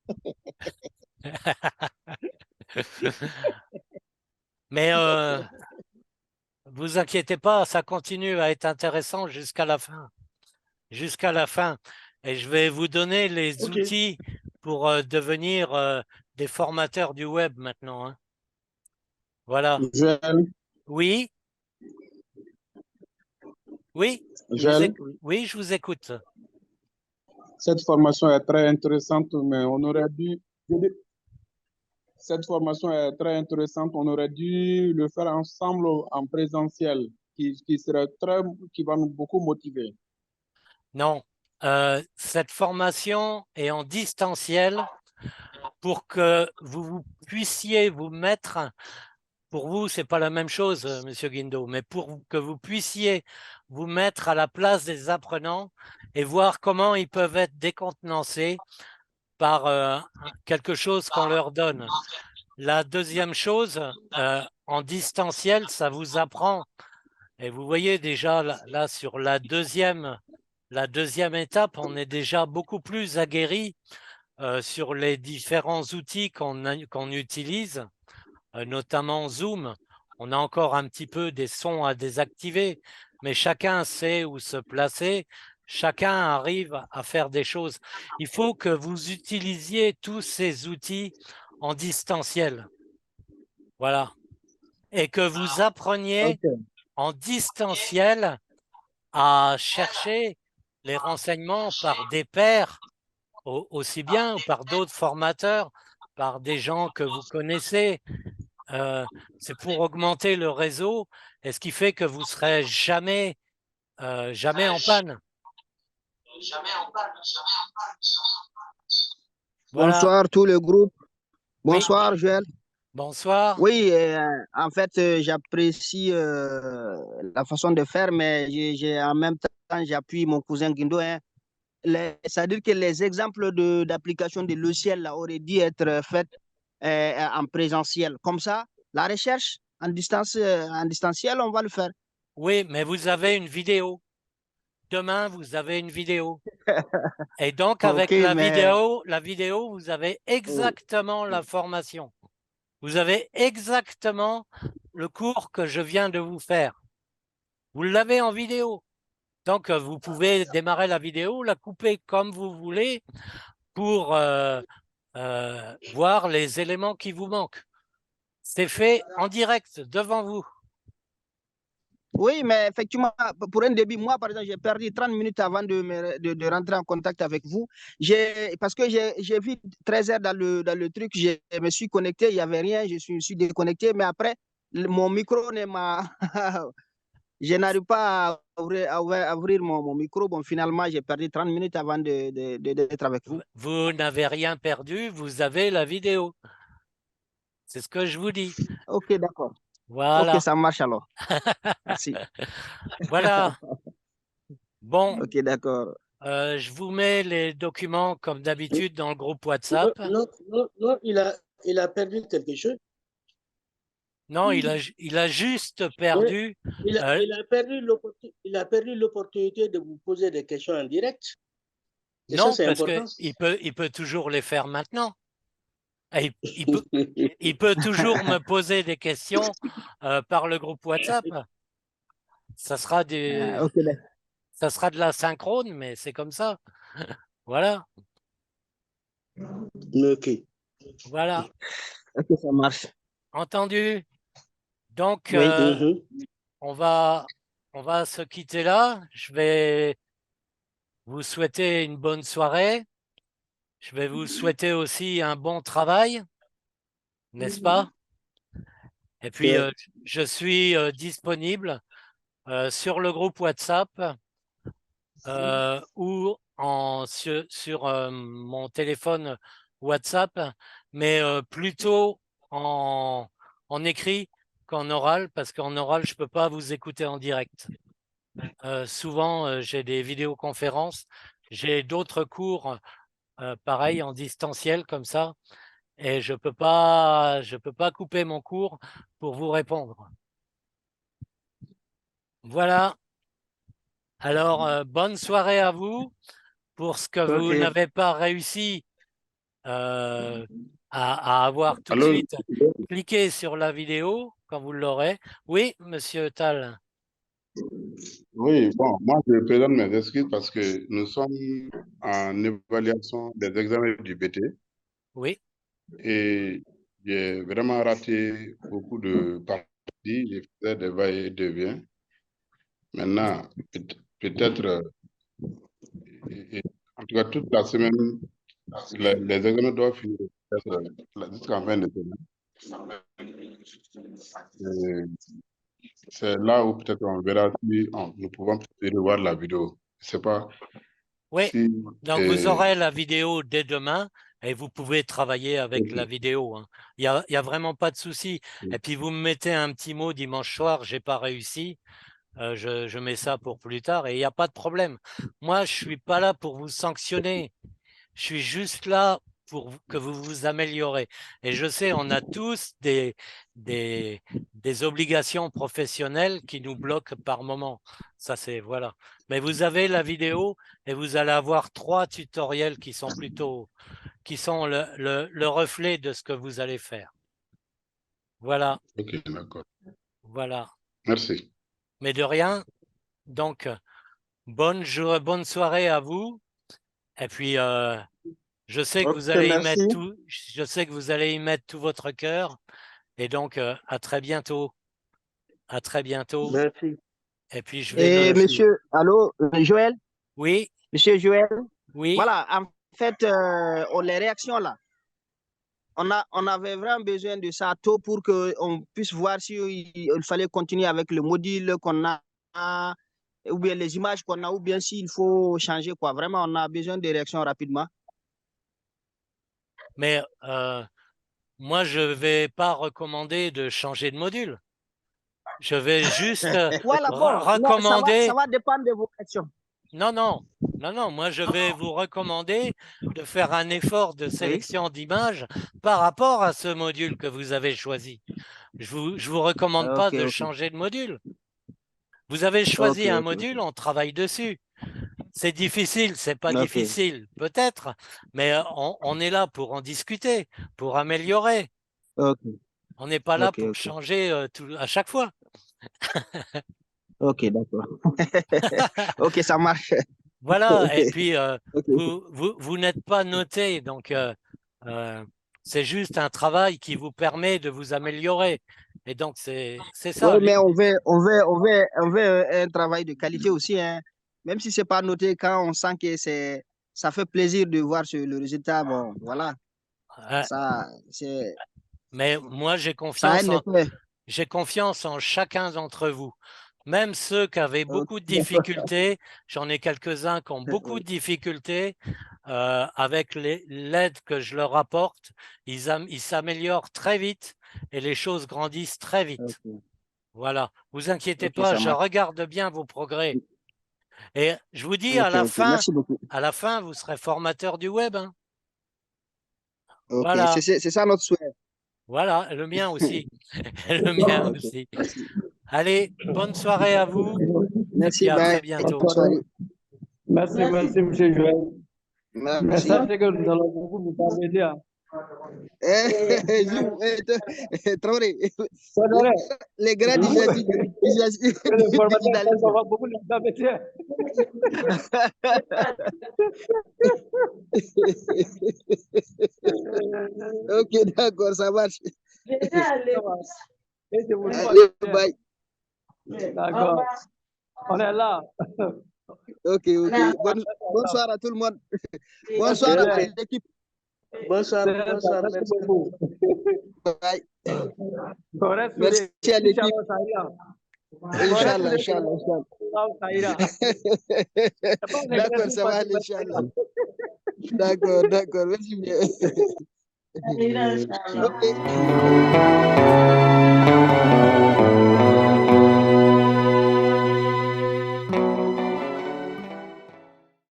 Mais vous inquiétez pas, ça continue à être intéressant jusqu'à la fin. Jusqu'à la fin. Et je vais vous donner les outils pour devenir des formateurs du web maintenant. Hein. Voilà. Joël, Oui? Oui? Joël, Oui, je vous écoute. cette formation est très intéressante, mais on aurait dû... Cette formation est très intéressante, on aurait dû le faire ensemble en présentiel, qui va nous beaucoup motiver. Non, cette formation est en distanciel pour que vous puissiez vous mettre, pour vous, c'est pas la même chose, Monsieur Guindo, mais pour que vous puissiez vous mettre à la place des apprenants et voir comment ils peuvent être décontenancés par quelque chose qu'on leur donne. La deuxième chose, en distanciel, ça vous apprend. Et vous voyez déjà là sur la deuxième étape, on est déjà beaucoup plus aguerri sur les différents outils qu'on utilise, notamment Zoom. On a encore un petit peu des sons à désactiver, mais chacun sait où se placer. Chacun arrive à faire des choses. Il faut que vous utilisiez tous ces outils en distanciel. Voilà. Et que vous appreniez en distanciel à chercher les renseignements par des pairs, aussi bien ou par d'autres formateurs, par des gens que vous connaissez. C'est pour augmenter le réseau, et ce qui fait que vous ne serez jamais en panne. Voilà. Bonsoir tout le groupe. Oui. Bonsoir Joël. Bonsoir. Oui, en fait, j'apprécie la façon de faire, mais en même temps, j'appuie mon cousin Guindo. Hein. C'est-à-dire que les exemples d'application de logiciels là, auraient dû être faits en présentiel. Comme ça, la recherche en distanciel, on va le faire. Oui, mais vous avez une vidéo. Demain, vous avez une vidéo. Et donc, avec Ok, la vidéo, vous avez exactement la formation. Vous avez exactement le cours que je viens de vous faire. Vous l'avez en vidéo. Donc, vous pouvez démarrer la vidéo, la couper comme vous voulez pour voir les éléments qui vous manquent. C'est fait en direct devant vous. Oui, mais effectivement, pour un début, moi, par exemple, j'ai perdu 30 minutes avant de rentrer en contact avec vous. Parce que j'ai vu 13 heures dans le truc, je me suis connecté, il n'y avait rien, je suis déconnecté, mais après, mon micro ne m'a... je n'arrive pas à ouvrir mon micro. Bon, finalement, j'ai perdu 30 minutes avant d'être avec vous. Vous n'avez rien perdu, vous avez la vidéo. C'est ce que je vous dis. Ok, d'accord. Voilà. Ok, ça marche alors. Merci. Voilà. Bon. Ok, d'accord. Je vous mets les documents comme d'habitude dans le groupe WhatsApp. Non, il a perdu quelque chose. Non, il a juste perdu. Il a perdu l'opportunité de vous poser des questions en direct. Et non, ça, parce important. qu'il peut toujours les faire maintenant. Et il peut toujours me poser des questions par le groupe WhatsApp. Ça sera ça sera de la synchrone, mais c'est comme ça. Voilà. Ok. Voilà. Ok, ça marche. Entendu. Donc, Oui, on va se quitter là. Je vais vous souhaiter une bonne soirée. Je vais vous souhaiter aussi un bon travail, n'est-ce pas? Et puis, je suis disponible sur le groupe WhatsApp ou sur mon téléphone WhatsApp, mais plutôt en écrit qu'en oral, parce qu'en oral, je ne peux pas vous écouter en direct. Souvent, j'ai des vidéoconférences, j'ai d'autres cours pareil en distanciel comme ça, et je peux pas couper mon cours pour vous répondre. Voilà. Alors, bonne soirée à vous. Pour ce que vous n'avez pas réussi à avoir tout de suite, cliquez sur la vidéo quand vous l'aurez. Oui, Monsieur Tal. Oui, bon, moi je présente mes excuses parce que nous sommes en évaluation des examens du BT. Oui. Et j'ai vraiment raté beaucoup de parties. J'ai fait des va-et-vient. Maintenant, peut-être, en tout cas, toute la semaine, les examens doivent finir jusqu'en fin de semaine. C'est là où peut-être on verra si nous pouvons revoir la vidéo. Je sais pas. Oui, si, donc vous aurez la vidéo dès demain et vous pouvez travailler avec la vidéo. Hein. Il y a vraiment pas de souci. Et puis vous me mettez un petit mot dimanche soir, j'ai pas réussi. Je mets ça pour plus tard et il n'y a pas de problème. Moi, je suis pas là pour vous sanctionner. Je suis juste là pour que vous vous améliorez. Et je sais, on a tous des obligations professionnelles qui nous bloquent par moment. Ça, c'est voilà. Mais vous avez la vidéo et vous allez avoir 3 tutoriels qui sont le reflet de ce que vous allez faire. Voilà. Ok, d'accord. Voilà. Merci. Mais de rien. Donc, bonne soirée à vous. Et puis, je sais que vous allez y mettre tout. Je sais que vous allez y mettre tout votre cœur. Et donc, à très bientôt. À très bientôt. Merci. Et puis, je vais. Et monsieur, allô, Joël? Oui. Monsieur Joël? Oui. Voilà, en fait, les réactions là, on avait vraiment besoin de ça tôt pour qu'on puisse voir s'il fallait continuer avec le module qu'on a, ou bien les images qu'on a, ou bien s'il faut changer, quoi. Vraiment, on a besoin de réactions rapidement. Mais moi, je ne vais pas recommander de changer de module. Je vais juste voilà, bon, recommander. Ça va dépendre de vos questions. Non, moi je vais vous recommander de faire un effort de sélection d'images par rapport à ce module que vous avez choisi. Je vous recommande pas de changer de module. Vous avez choisi un module, on travaille dessus. C'est difficile, c'est pas difficile, peut-être, mais on est là pour en discuter, pour améliorer. On n'est pas là pour changer à chaque fois. Ok, d'accord. Ok, ça marche. Voilà, et puis vous n'êtes pas noté, donc c'est juste un travail qui vous permet de vous améliorer. Et donc, c'est ça. Oui, mais on veut un travail de qualité aussi, hein. Même si ce n'est pas noté, quand on sent que ça fait plaisir de voir le résultat, bon, voilà. Ça, c'est... Mais moi, j'ai confiance en chacun d'entre vous. Même ceux qui avaient beaucoup de difficultés, j'en ai quelques-uns qui ont beaucoup de difficultés, avec l'aide que je leur apporte, ils s'améliorent très vite et les choses grandissent très vite. Voilà, vous inquiétez pas, je regarde bien vos progrès. Et je vous dis, à la fin, vous serez formateur du web. Hein. Voilà. C'est ça notre souhait. Voilà, le mien aussi. Le mien aussi. Allez, bonne soirée à vous. Merci, et à très bientôt. Merci, monsieur Joël. Merci. Sachez que nous allons beaucoup nous parler. Traoré, les grands Ok, d'accord, ça marche. Allez, bye. D'accord. On est là. Ok. Bonsoir à tout le monde. Bonsoir à l'équipe. Bonsoir. Merci beaucoup. Bye. Merci à l'équipe. Inch'Allah. D'accord, ça va aller, Inch'Allah. D'accord, merci bien. Ok.